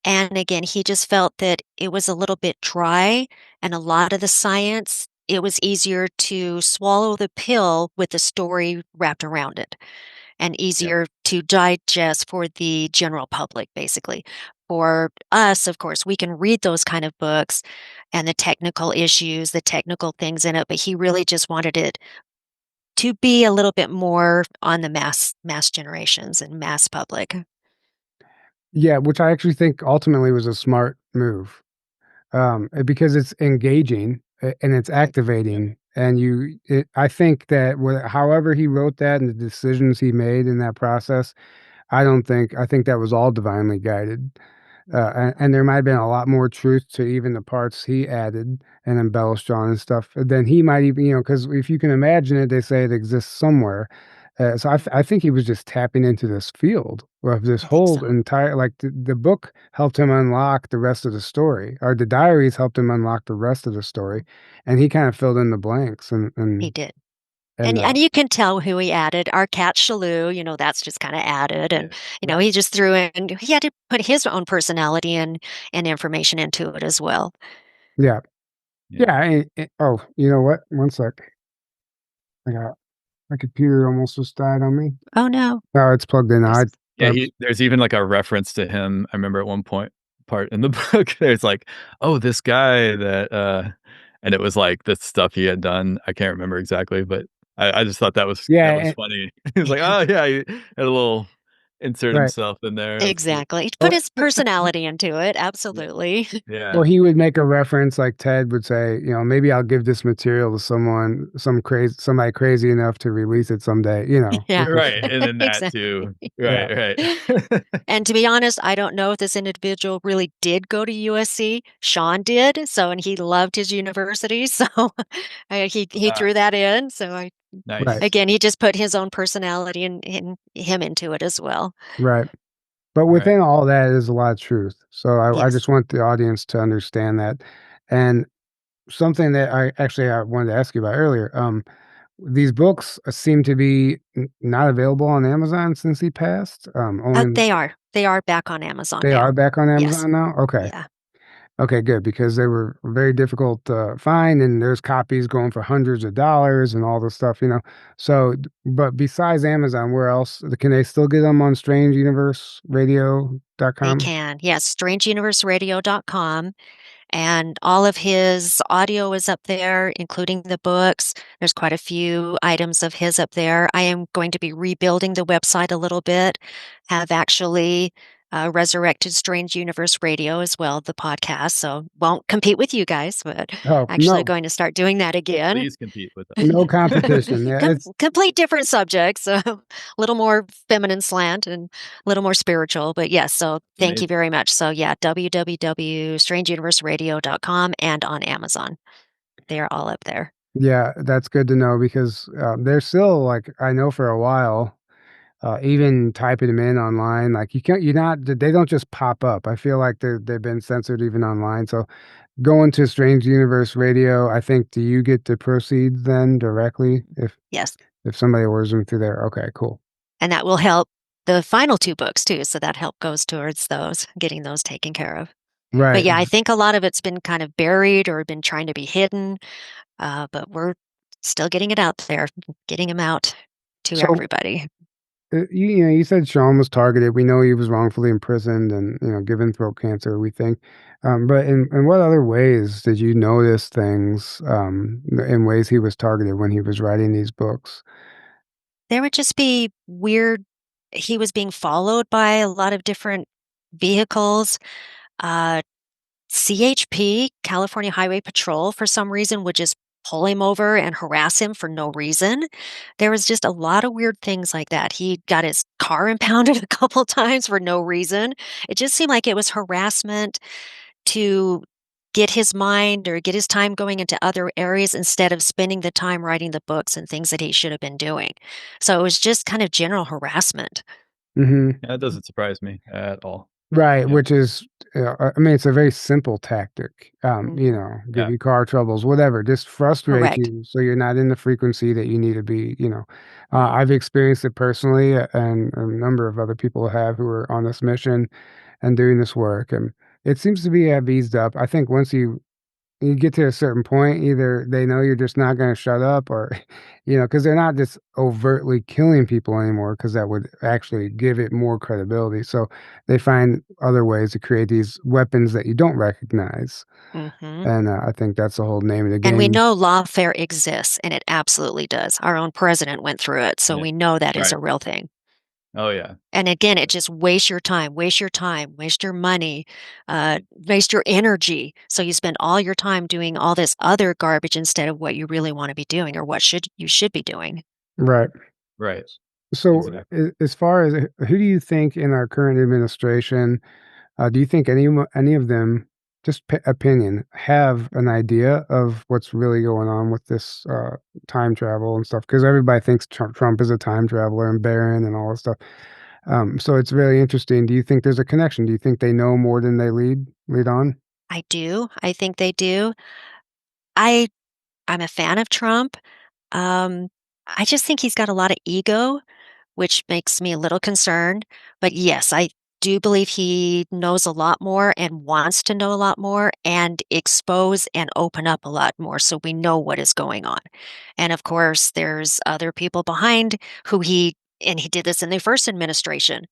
And again, he just felt that it was a little bit dry and a lot of the science, it was easier to swallow the pill with the story wrapped around it and Yeah, easier to digest for the general public, basically. For us, of course, we can read those kind of books and the technical issues, the technical things in it, but he really just wanted it to be a little bit more on the mass generations and mass public. Yeah, which I actually think ultimately was a smart move, because it's engaging and it's Right. yeah, activating, and I think that however he wrote that and the decisions he made in that process, I think that was all divinely guided. And there might have been a lot more truth to even the parts he added and embellished on and stuff than he might even, because if you can imagine it, they say it exists somewhere. So I think he was just tapping into this field of this I think whole so. entire, like the book helped him unlock the rest of the story, or the diaries helped him unlock the rest of the story, and he kind of filled in the blanks He did. and And you can tell who he added. Our cat Shalou, that's just kinda added, yeah, and, he just threw in he had to put his own personality and information into it as well. yeah. Yeah. Oh, you know what? One sec. I got my computer almost just died on me. Oh, no. No, it's plugged in. There's Yeah, there's even, like, a reference to him. I remember at one part in the book, there's like, "Oh, this guy that," and it was, like, the stuff he had done. I can't remember exactly, but I just thought that was yeah, funny. He was like, "Oh, yeah," he had a little insert right. himself in there. That was cool. exactly. Put Well, his personality into it, Yeah. absolutely. well, Yeah. he would make a reference like Ted would say, maybe I'll give this material to somebody crazy enough to release it someday, Yeah, which was, Right, and then that exactly. too. yeah, Right, right. And to be honest, I don't know if this individual really did go to USC. Sean did, and he loved his university, so, he Ah, threw that in, so right, nice. again, he just put his own personality and him into it as well. right. But Right. within all that is a lot of truth. So I Yes. just want the audience to understand that. And something that I wanted to ask you about earlier. These books seem to be not available on Amazon since he passed. Only They are. They are back on Amazon they are now. back on Yes. Amazon now. Okay. Yeah. Okay, good, because they were very difficult to find, and there's copies going for hundreds of dollars and all this stuff. So, but besides Amazon, where else can they still get them on They strangeuniverseradio.com? can. Yes, strangeuniverseradio.com. And all of his audio is up there, including the books. There's quite a few items of his up there. I am going to be rebuilding the website a little bit, have actually resurrected Strange Universe Radio as well, the podcast. So won't compete with you guys, but Oh, actually no, going to start doing that again. Please compete with us. no competition. Yeah, it's Complete different subjects, a little more feminine slant and a little more spiritual, but yes, so thank you Amazing. very much. So yeah, www.strangeuniverseradio.com and on Amazon. They are all up there. yeah, that's good to know because they're still like I know for a while. Even typing them in online, like you can't, you're not, they don't just pop up. I feel like they've been censored even online. So going to Strange Universe Radio, I think, do you get the proceeds then directly Yes, if somebody orders them through there? Okay, cool. and that will help the final 2 books too, so that help goes towards those, getting those taken care of. But Right, yeah, I think a lot of it's been kind of buried or been trying to be hidden, but we're still getting it out there, getting them out to so everybody. you said Sean was targeted. We know he was wrongfully imprisoned and given throat cancer. We think, but in what other ways did you notice things in ways he was targeted when he was writing these books? There would just be weird he was being followed by a lot of different vehicles. Uh, CHP, California Highway Patrol, for some reason, would just pull him over and harass him for no reason. There was just a lot of weird things like that. He got his car impounded a couple times for no reason. It just seemed like it was harassment to get his mind or get his time going into other areas instead of spending the time writing the books and things that he should have been doing. So it was just kind of general harassment. Hmm. Yeah, that doesn't surprise me at all. Right, Yeah. which is, I mean, it's a very simple tactic. Mhm. Give Yeah. you car troubles, whatever, just frustrate Correct. you so you're not in the frequency that you need to be. I've experienced it personally, and a number of other people have who are on this mission and doing this work, and it seems to be have eased up. I think once you get to a certain point, either they know you're just not gonna shut up or, because 'cause they're not just overtly killing people anymore, because that would actually give it more credibility, so they find other ways to create these weapons that you don't recognize, Mhm. and, I think that's the whole name of the And we game. know lawfare exists, and it absolutely does. Our own president went through it, so Yeah. we know that is Right. a real thing. Oh, yeah. And again, it just wastes your time, waste your money, waste your energy. So you spend all your time doing all this other garbage instead of what you really want to be doing or what should be doing. Right. Right. So, Exactly. as far as who do you think in our current administration, do you think any of them, just opinion, have an idea of what's really going on with this time travel and stuff? Because everybody thinks Trump is a time traveler and Barron and all this stuff. So it's really interesting. Do you think there's a connection? Do you think they know more than they lead on? I do. I think they do. I I'm a fan of Trump. Um, I just think he's got a lot of ego, which makes me a little concerned. But yes, I do believe he knows a lot more and wants to know a lot more and expose and open up a lot more so we know what is going on. And of course, there's other people behind who and he did this in the first administration,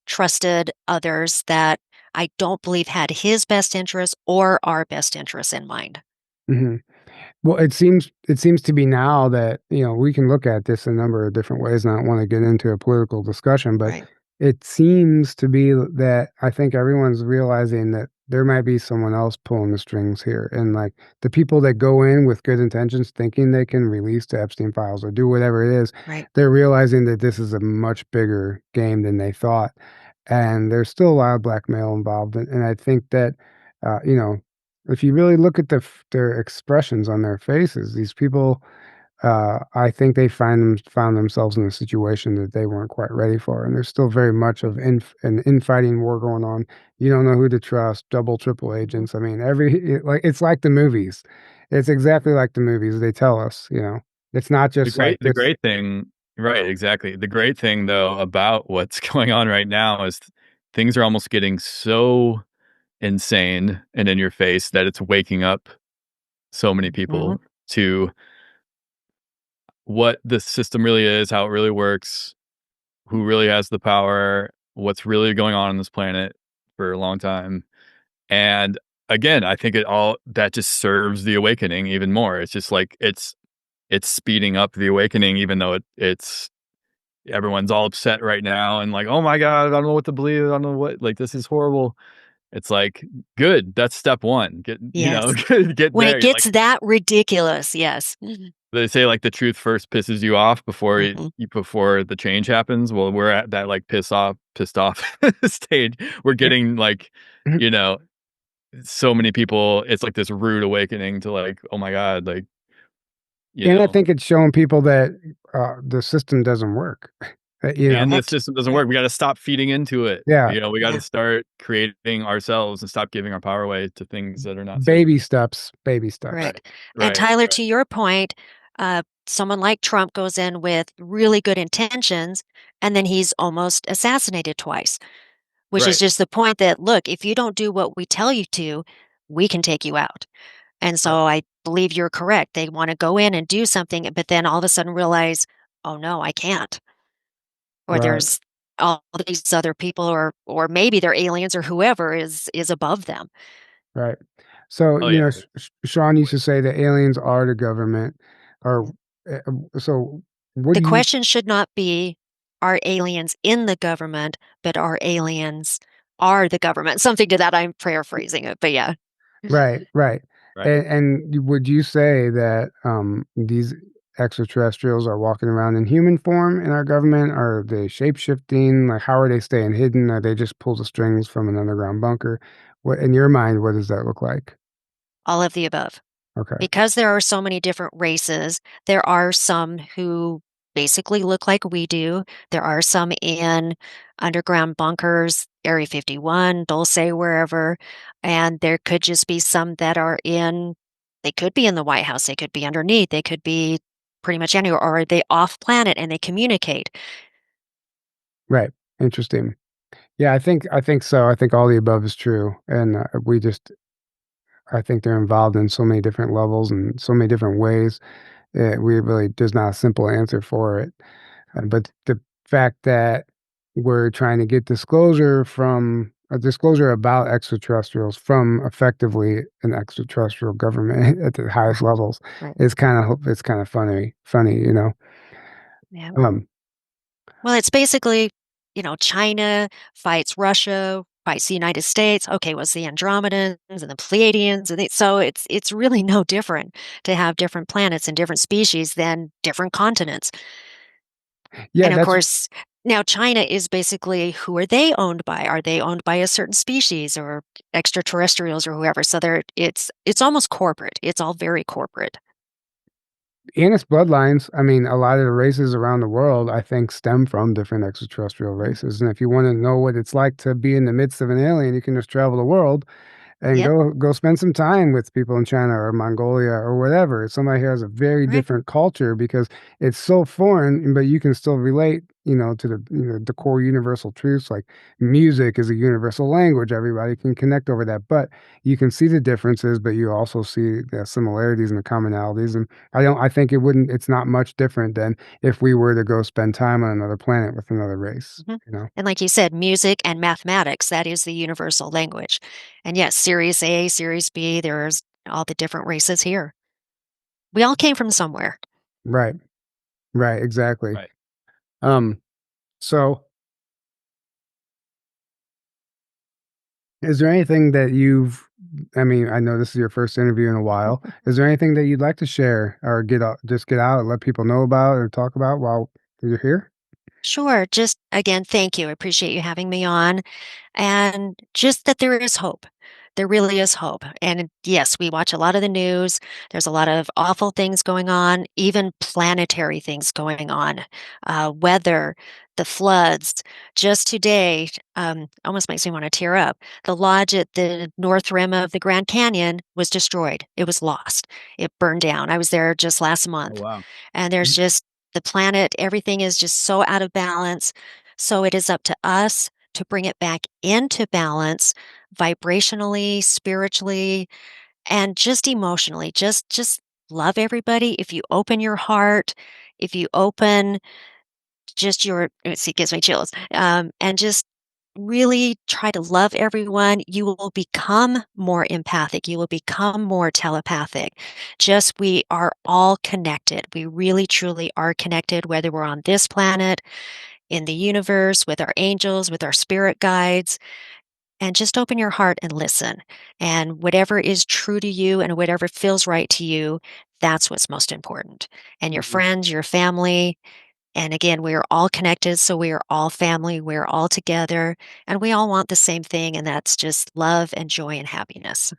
trusted others that I don't believe had his best interests or our best interests in mind. Mhm. Well, it seems to be now that, we can look at this a number of different ways, and I don't wanna get into a political discussion, but Right. it seems to be that I think everyone's realizing that there might be someone else pulling the strings here, and, like, the people that go in with good intentions thinking they can release the Epstein files or do whatever it is, Right. they're realizing that this is a much bigger game than they thought, and there's still a lot of blackmail involved, and I think that, you know, if you really look at their expressions on their faces, these people, I think they found themselves in a situation that they weren't quite ready for, and there's still very much of an infighting war going on. You don't know who to trust, double, triple Mhm. agents. I mean, it's like the movies. It's exactly like the movies. They tell us, it's not just like The this. great thing, right, exactly. The great thing though about what's going on right now is things are almost getting so insane and in your face that it's waking up so many Mhm. people to what the system really is, how it really works, who really has the power, what's really going on this planet for a long time. And again, I think it all that just serves the awakening even more. It's just like it's speeding up the awakening, even though it's everyone's all upset right now and like, oh my god, I don't know what to believe. I don't know what like this is horrible. It's like good. That's step one. Get Yes. get When there. it You're like gets that ridiculous, yes. they say like the truth first pisses you off before Mhm. before the change happens. Well, we're at that like pissed off stage. We're Yeah. getting like, you know, so many people. It's like this rude awakening to like, oh my god, like you And I know, think it's showing people that the system doesn't work. and the Correct. system doesn't Yeah. work. We got to stop feeding into it. Yeah, You know, we got Yeah. to start creating ourselves and stop giving our power away to things that are not serving. baby steps, baby steps. Right. Right. And Right. Tyler, to your point, someone like Trump goes in with really good intentions, and then he's almost assassinated twice, which is Right. just the point that, look, if you don't do what we tell you to, we can take you out. And Right. so I believe you're correct. They want to go in and do something, but then all of a sudden realize, oh no, I can't. Or Right, there's all these other people, or maybe they're aliens or whoever is above them. right. So, Oh yeah. Sean used to say that aliens are the government, or so. What The do you? question should not be, are aliens in the government, but are aliens are the government? Something to that, I'm paraphrasing it, but yeah. Right, right. Right. Would you say that these extraterrestrials are walking around in human form in our government? Are they shape shifting? Like, how are they staying hidden? Are they just pull the strings from an underground bunker? What, in your mind, what does that look like? All of the above. Okay, Because there are so many different races, there are some who basically look like we do. There are some in underground bunkers, Area 51, Dulce, wherever. And there could just be some that are they could be in the White House, they could be underneath, they could be pretty much anywhere, or are they off planet and they communicate? right. Interesting. Yeah, I think so. I think all the above is true, and I think they're involved in so many different levels and so many different ways. We really there's not a simple answer for it. But the fact that we're trying to get disclosure from a disclosure about extraterrestrials from effectively an extraterrestrial government at the highest levels Right. is kind of funny. Yeah. Um, Well, it's basically, China fights Russia, fights the United States. Okay, was the Andromedans and the Pleiadians, and so it's really no different to have different planets and different species than different continents. yeah, And of that's course, now China is basically, who are they owned by? Are they owned by a certain species or extraterrestrials or whoever? So it's almost corporate. It's all very corporate. and its bloodlines. I mean, a lot of the races around the world, I think, stem from different extraterrestrial Mhm. races. And if you want to know what it's like to be in the midst of an alien, you can just travel the world and Yep. go spend some time with people in China or Mongolia or whatever. Somebody who has a very Right. different culture because it's so foreign, but you can still relate to the core universal truths. Like music is a universal language. Everybody can connect over that, but you can see the differences, but you also see the similarities and the commonalities. And I think it's not much different than if we were to go spend time on another planet with another race, Mhm. you know? And like you said, music and mathematics, that is the universal language. And yes, Series A, Series B, there's all the different races here. We all came from somewhere. Right. Right. Exactly. Right. So is there anything that I mean, I know this is your first interview in a while. Is there anything that you'd like to share or just get out and let people know about or talk about while you're here? Sure. Just again, thank you. I appreciate you having me on. And just that there is hope. There really is hope. And yes, we watch a lot of the news. There's a lot of awful things going on, even planetary things going on. Weather, the floods. Just today, almost makes me want to tear up. The lodge at the north rim of the Grand Canyon was destroyed. It was lost. It burned down. I was there just last Oh month. wow. And there's Mm. just the planet, everything is just so out of balance. So it is up to us to bring it back into balance vibrationally, spiritually, and just emotionally. Just love everybody. If you open your heart, if you open just your see, it gives me chills. And just really try to love everyone, you will become more empathic. You will become more telepathic. Just we are all connected. We really truly are connected, whether we're on this planet, in the universe, with our angels, with our spirit guides. And just open your heart and listen. And whatever is true to you and whatever feels right to you, that's what's most important. And your Mhm. friends, your family, and again, we are all connected, so we are all family, we're all together, and we all want the same thing, and that's just love and joy and happiness.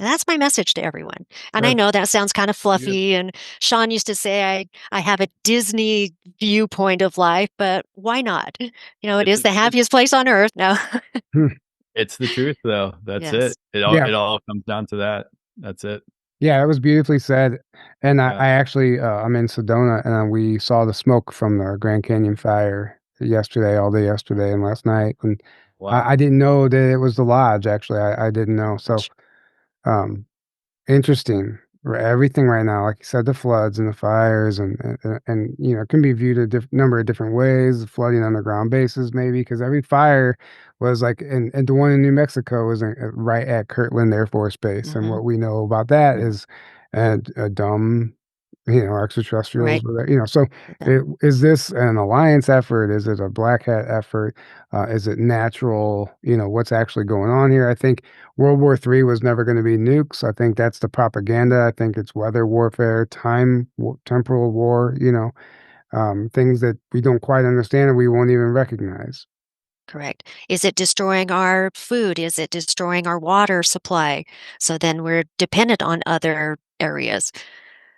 And that's my message to everyone. And I That's know that sounds kind of Beautiful. fluffy, and Sean used to say I have a Disney viewpoint of life, but why not? It It's is the the truth. happiest place on earth. No. Hmm. It's the truth though. That's Yes. it. It all Yeah. it all comes down to that. That's it. Yeah, that was beautifully said. And I Yeah. I actually, I'm in Sedona, and we saw the smoke from the Grand Canyon fire yesterday, all day yesterday and last night, and Wow. I didn't know that it was the lodge, actually, I didn't know. So, um interesting. Everything right now, like you said, the floods and the fires and it can be viewed a number of different ways. Flooding underground bases, maybe because every fire was like, and the one in New Mexico was right at Kirtland Air Force Base, and Mhm. what we know about that is a dumb extraterrestrials, Right. so Yeah. is this an alliance effort? Is it a black hat effort? Is it natural? What's actually going on here? I think World War III was never going to be nukes. I think that's the propaganda. I think it's weather warfare, temporal war, things that we don't quite understand and we won't even recognize. Correct. Is it destroying our food? Is it destroying our water supply? So then we're dependent on other areas.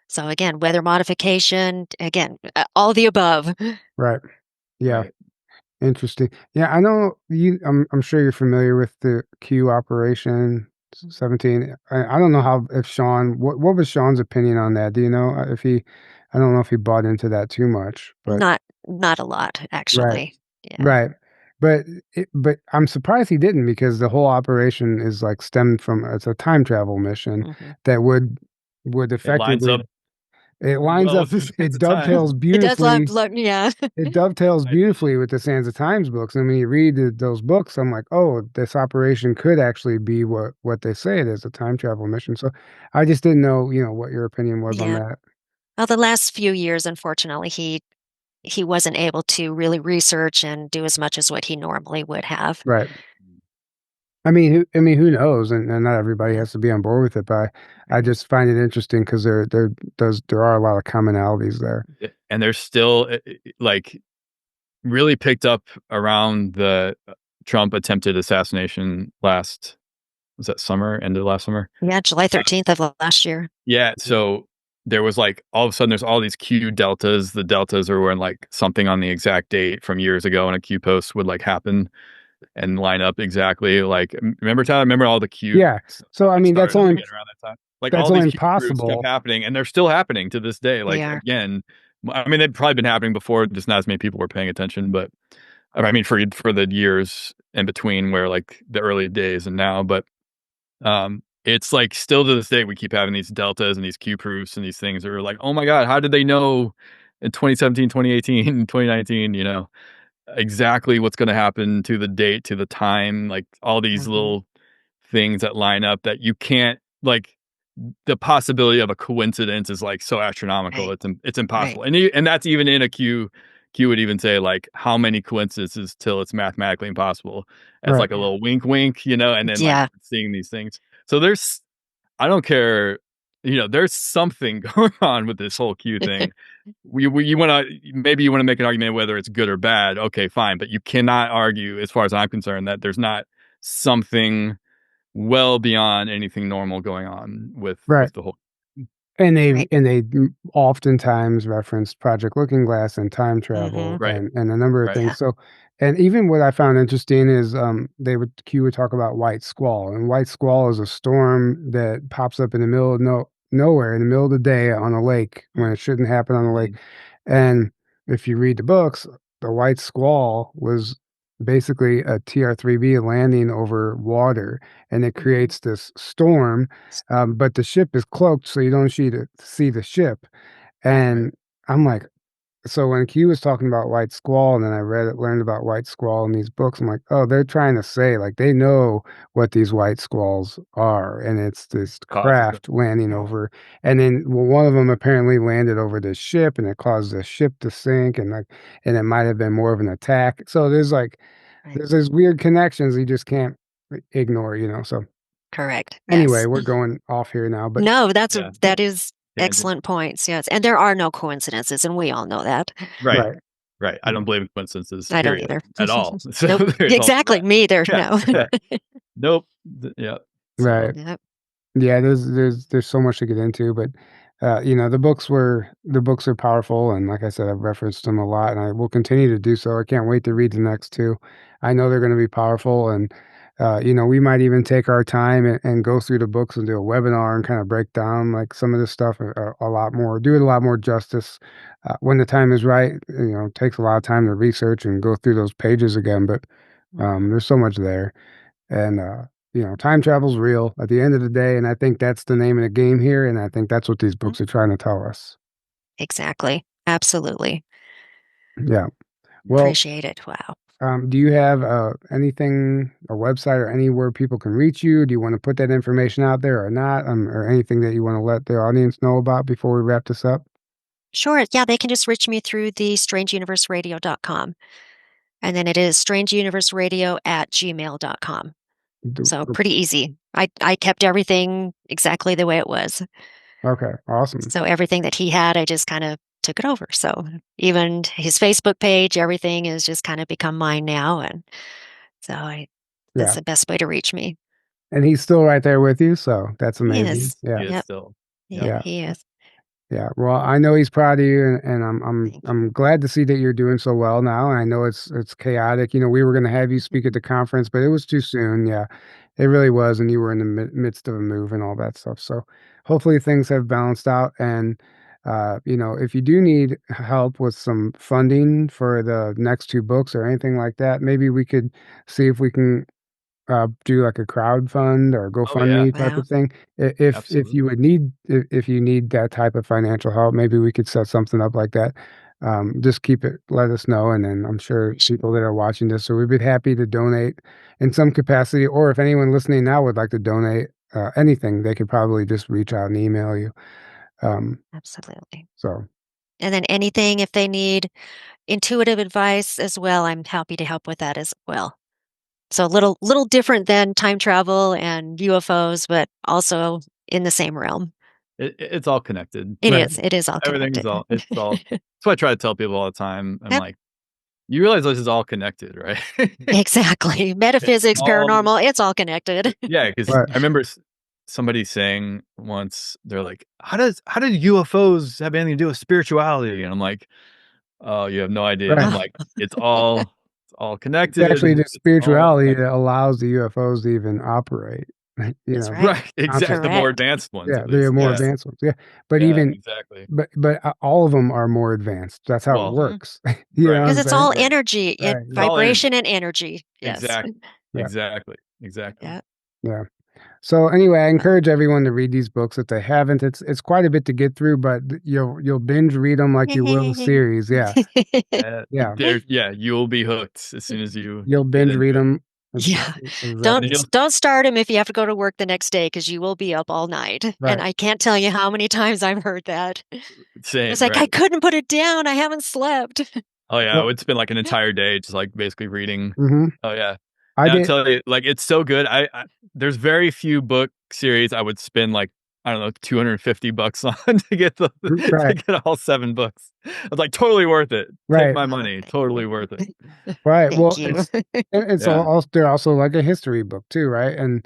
So again, weather modification, again, all the above. Right. Yeah. Right. Interesting. Yeah, I know I'm sure you're familiar with the Q Operation 17. I don't know how if Sean what was Sean's opinion on that? Do you know if he I don't know if he bought into that too much, but Not a lot, right. actually. Yeah. Right. But I'm surprised he didn't because the whole operation is like stemmed from it's a time travel mission Mhm. that would It lines effectively up it lines well up with the sands it of time. dovetails It does beautifully yeah. it dovetails Right. beautifully with the Sands of Times books, and when you read those books, I'm like, "Oh, this operation could actually be what they say it is, a time travel mission." So, I just didn't know, what your opinion was on Yeah. that. Well, the last few years, unfortunately, he wasn't able to really research and do as much as what he normally would have. Right. I mean, who knows? And not everybody Yeah. has to be on board with it, but I Right. just find it interesting because there are a lot of commonalities there. And they're still like really picked up around the Trump attempted assassination last was that summer, end of last summer? Yeah, July 13th of last year. Yeah, so there was like all of a sudden there's all these Q deltas. The deltas are when like something on the exact date from years ago and a Q post would like happen and line up exactly like remember Tyler? Remember all the Q Yeah. So, I like mean, started again around that time? Like that's all these only Q groups kept possible. happening and they're still happening to this day. They Like are. again, I mean, they've probably been happening before, just not as many people were paying attention. But I mean, for the years in between, where like the early days and now, but it's like still to this day we keep having these deltas and these Q proofs and these things that are like, oh my god, how did they know in 2017, 2018, 2019? You know, exactly what's going to happen to the date, to the time, like all these little things that line up that you can't like. The possibility of a coincidence is like so astronomical. Right. It's impossible, Right. and that's even in a Q. Q would even say like how many coincidences till it's mathematically impossible, as Right. like a little wink, wink, you know, and then like Yeah. seeing these things. So there's, I don't care, you know, there's something going on with this whole Q thing. You want to, maybe you want to make an argument whether it's good or bad. Okay, fine, but you cannot argue, as far as I'm concerned, that there's not something well beyond anything normal going on Right. with the whole. And Right. they oftentimes reference Project Looking Glass and time travel Mhm. Right, and a number of right. things. So, and even what I found interesting is Q would talk about white squall, and white squall is a storm that pops up in the middle of nowhere in the middle of the day on a lake when it shouldn't happen on a lake. Mhm. And if you read the books, the white squall was basically a TR-3B landing over water, and it Mhm. creates this storm, but the ship is cloaked, so you don't see the ship. Right. And I'm like, so when Q was talking about white squall, and then I learned about white squall in these books, I'm like, oh, they're trying to say like they know what these white squalls are, and it's this Causes it. craft landing Right. over, and then well, one of them apparently landed over this ship, and it caused the ship to sink, and like, and it might have been more of an attack. So Right. there's these weird connections you just can't ignore, you know. So Correct. anyway, Yes. we're going off here now, but No, Yeah, that is tangent. excellent points. Yes, and there are no coincidences, and we all know that. Right, right, right. I don't believe in coincidences, I don't period, either. at all. So Nope. there's also Exactly. that. Me either. No. Yeah. Nope. Yeah. So right. Yep. Yeah, there's so much to get into, but you know, the books are powerful, and like I said, I've referenced them a lot, and I will continue to do so. I can't wait to read the next two. I know they're going to be powerful, and you know, we might even take our time and go through the books and do a webinar and kind of break down like some of this stuff a lot more, do it a lot more justice when the time is right. You know, it takes a lot of time to research and go through those pages again, but Mhm. there's so much there. And, you know, time travel's real at the end of the day, and I think that's the name of the game here, and I think that's what these Mhm. books are trying to tell us. Exactly. Absolutely. Yeah. Well, Appreciate it. Wow. do you have anything, a website or anywhere people can reach you? Do you want to put that information out there or not? Or anything that you want to let the audience know about before we wrap this up? Sure. Yeah, they can just reach me through the strangeuniverseradio.com. And then it is strangeuniverseradio@gmail.com. Do- So pretty easy. I kept everything exactly the way it was. Okay, awesome. So everything that he had, I just kind of took it over. So even his Facebook page, everything has just kind of become mine now. And so that's Yeah. the best way to reach me. And he's still right there with you, so that's He amazing. is. he Yeah. is Yep. still. Yep. Yeah, Yeah. he is. Yeah, well, I know he's proud of you, and Thank you. I'm glad to see that you're doing so well now. And I know it's chaotic. You know, we were going to have you speak at the conference, but it was too soon. Yeah, it really was, and you were in the midst of a move and all that stuff. So hopefully things have balanced out. And you know, if you do need help with some funding for the next two books or anything like that, maybe we could see if we can do like a crowd fund or Oh yeah. GoFundMe type Wow. of thing. If you Absolutely. would need if you need that type of financial help, maybe we could set something up like that. Just keep it, let us know, and then I'm sure people that are watching this, so we'd be happy to donate in some capacity. Or if anyone listening now would like to donate anything, they could probably just reach out and email you. Um, Absolutely. so And then anything, if they need intuitive advice as well, I'm happy to help with that as well. So a little different than time travel and UFOs, but also in the same realm. It's all connected. It right, is. It is all Everything is connected. all. It's all. That's what I try to tell people all the time. I'm Yep. like, you realize this is all connected, right? Exactly. It's Metaphysics, all. paranormal, it's all connected. Yeah, because right, I remember somebody saying once, they're like, how did UFOs have anything to do with spirituality?" And I'm like, "Oh, you have no idea." I'm right. Oh, like, it's all It's actually connected. the It's all spirituality connected. that allows the UFOs to even operate. you That's know, right. Right. Exactly. The more Correct. advanced ones, yeah, at they are least. more Yeah. advanced ones. Yeah, but Yeah. even Exactly. but all of them are more advanced. That's how it Well, works. You know right. what Because I'm it's saying? all Right. energy, Right. It's all energy. vibration and energy. Yes. Exactly. Yeah. Exactly. Exactly. Yeah. Yeah. So anyway, I encourage everyone to read these books if they haven't. It's quite a bit to get through, but you'll binge read them like you will a series. Yeah. Yeah. You'll be hooked as soon as you You'll get binge into read it. them. Yeah. And Exactly. Don't start him if you have to go to work the next day because you will be up all night. And Right. I can't tell you how many times I've heard that. It's Same, like, I right. couldn't put it down. I haven't slept. Oh, yeah, Well, it's been, like, an entire day just, like, basically reading. mhm. Oh, yeah. I And I'm did. telling you, like, it's so good. I there's very few book series I would spend, like, I don't know, $250 on to get to Right. get all 7 books. I was like, "Totally worth it. Take Right. my Oh, money. thank Totally you. worth it." Right. Thank Well, you. it's Yeah. also they're also like a history book too, right? And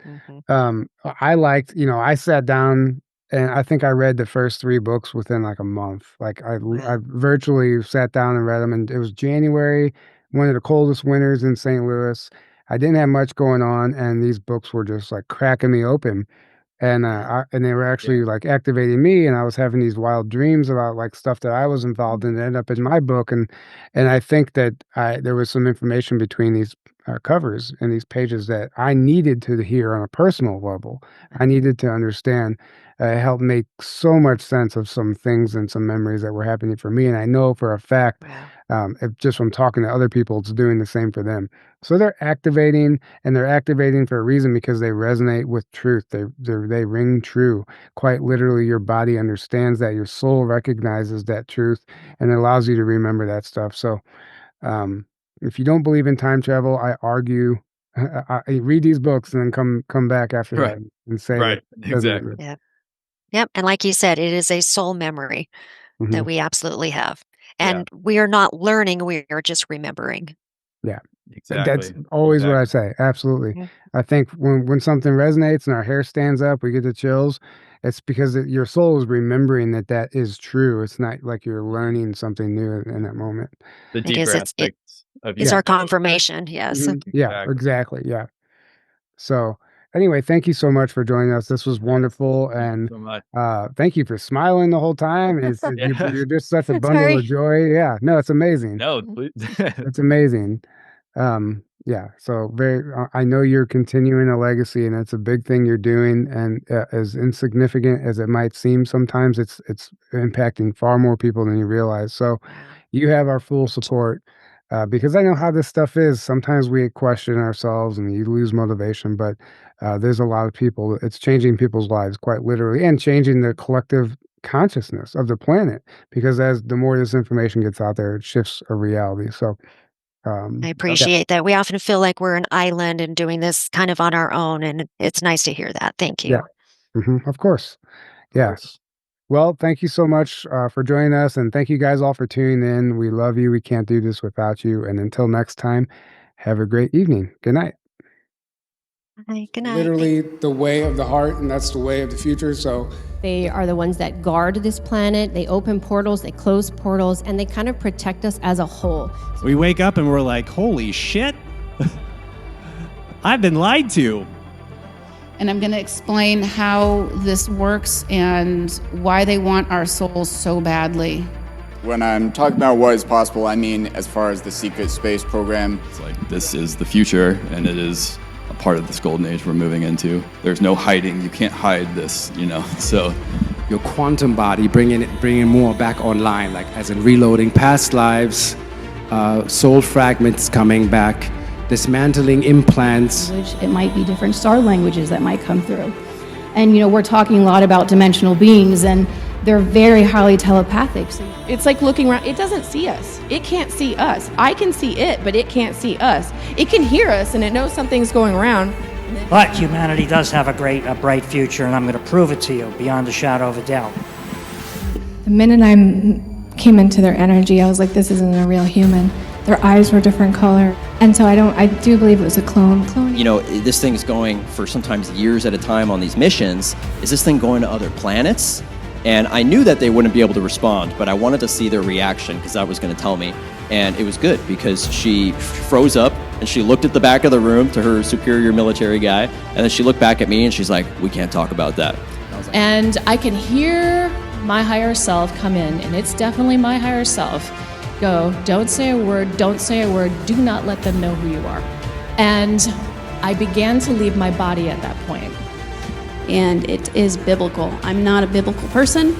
Mhm. I liked, I sat down and I think I read the first 3 books within like a month. Like I Wow. virtually sat down and read them, and it was January, one of the coldest winters in St. Louis. I didn't have much going on, and these books were just like cracking me open. And, Wow. and they were Yeah. actually, like, activating me, and I was having these wild dreams about, like, stuff that I was involved in that ended up in my book, and I think that there was some information between these, covers and these pages that I needed to hear on a personal level. I needed to understand. It helped make so much sense of some things and some memories that were happening for me, and I know for a fact, Wow. if just from talking to other people, it's doing the same for them. So they're activating, and they're activating for a reason because they resonate with truth. They ring true. Quite literally, your body understands that, your soul recognizes that truth, and it allows you to remember that stuff. So, if you don't believe in time travel, I argue, read these books and then come back after Right. that and say that Right. it Exactly. resonated. Yep. Yep. And like you said, it is a soul memory that Mhm. we absolutely have. Yeah. And we are not learning, we are just remembering. Yeah. That's Exactly. always what I Exactly. say. Absolutely. Yeah. I think when something resonates and our hair stands up, we get the chills. It's because your soul is remembering that that is true. It's not like you're learning something new in that moment. The It is. deeper aspects of It's Yeah. you our know. confirmation. Yes. Yeah. Exactly. Exactly. Yeah. So anyway, thank you so much for joining us. This was Yes. wonderful, Thank you and so much. thank you for smiling the whole time. Yeah. You're just such a bundle Sorry. of joy. Yeah. No, it's amazing. No, please. It's amazing. Yeah, so I know you're continuing a legacy, and it's a big thing you're doing. And as insignificant as it might seem, sometimes it's impacting far more people than you realize. So Wow. you have our full support, because I know how this stuff is. Sometimes we question ourselves and you lose motivation, but there's a lot of people. It's changing people's lives quite literally, and changing the collective consciousness of the planet. Because as the more this information gets out there, it shifts a reality. So. I Yeah. appreciate that. We often feel like we're an island and doing this kind of on our own, and it's nice to hear that. Thank Yeah. you. Of course. Of Yeah. course. Well, thank you so much for joining us. And thank you guys all for tuning in. We love you. We can't do this without you. And until next time, have a great evening. Good night. Hi, good night. Literally the way of the heart, and that's the way of the future. So They are the ones that guard this planet. They open portals, they close portals, and they kind of protect us as a whole. We wake up and we're like, holy shit, I've been lied to. And I'm going to explain how this works and why they want our souls so badly. When I'm talking about what is possible, I mean as far as the secret space program. It's like this is the future, and it is a part of this golden age we're moving into. There's no hiding. You can't hide this, So your quantum body, bringing more back online, like as in reloading past lives, soul fragments coming back, dismantling implants. It might be different star languages that might come through. And we're talking a lot about dimensional beings, and they're very highly telepathic. It's like looking around. It doesn't see us. It can't see us. I can see it, but it can't see us. It can hear us, and it knows something's going around. But humanity does have a bright future, and I'm going to prove it to you beyond a shadow of a doubt. The minute I came into their energy, I was like, this isn't a real human. Their eyes were different color. And so I do believe it was a clone. This thing is going for sometimes years at a time on these missions. Is this thing going to other planets? And I knew that they wouldn't be able to respond, but I wanted to see their reaction because that was going to tell me. And it was good because she froze up, And she looked at the back of the room to her superior military guy, and then she looked back at me and she's like, "We can't talk about that." And I can hear my higher self come in, and it's definitely my higher self, go, "Don't say a word, don't say a word, do not let them know who you are." And I began to leave my body at that point. And it is biblical. I'm not a biblical person.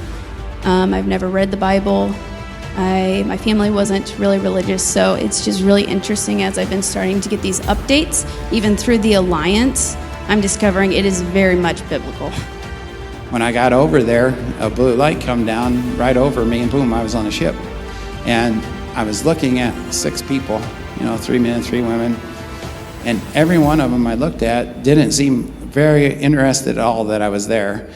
I've never read the Bible. My family wasn't really religious, so it's just really interesting as I've been starting to get these updates, even through the Alliance, I'm discovering it is very much biblical. When I got over there, a blue light come down right over me, and boom, I was on a ship. And I was looking at 6 people, 3 men, 3 women, and every one of them I looked at didn't seem very interested at all that I was there.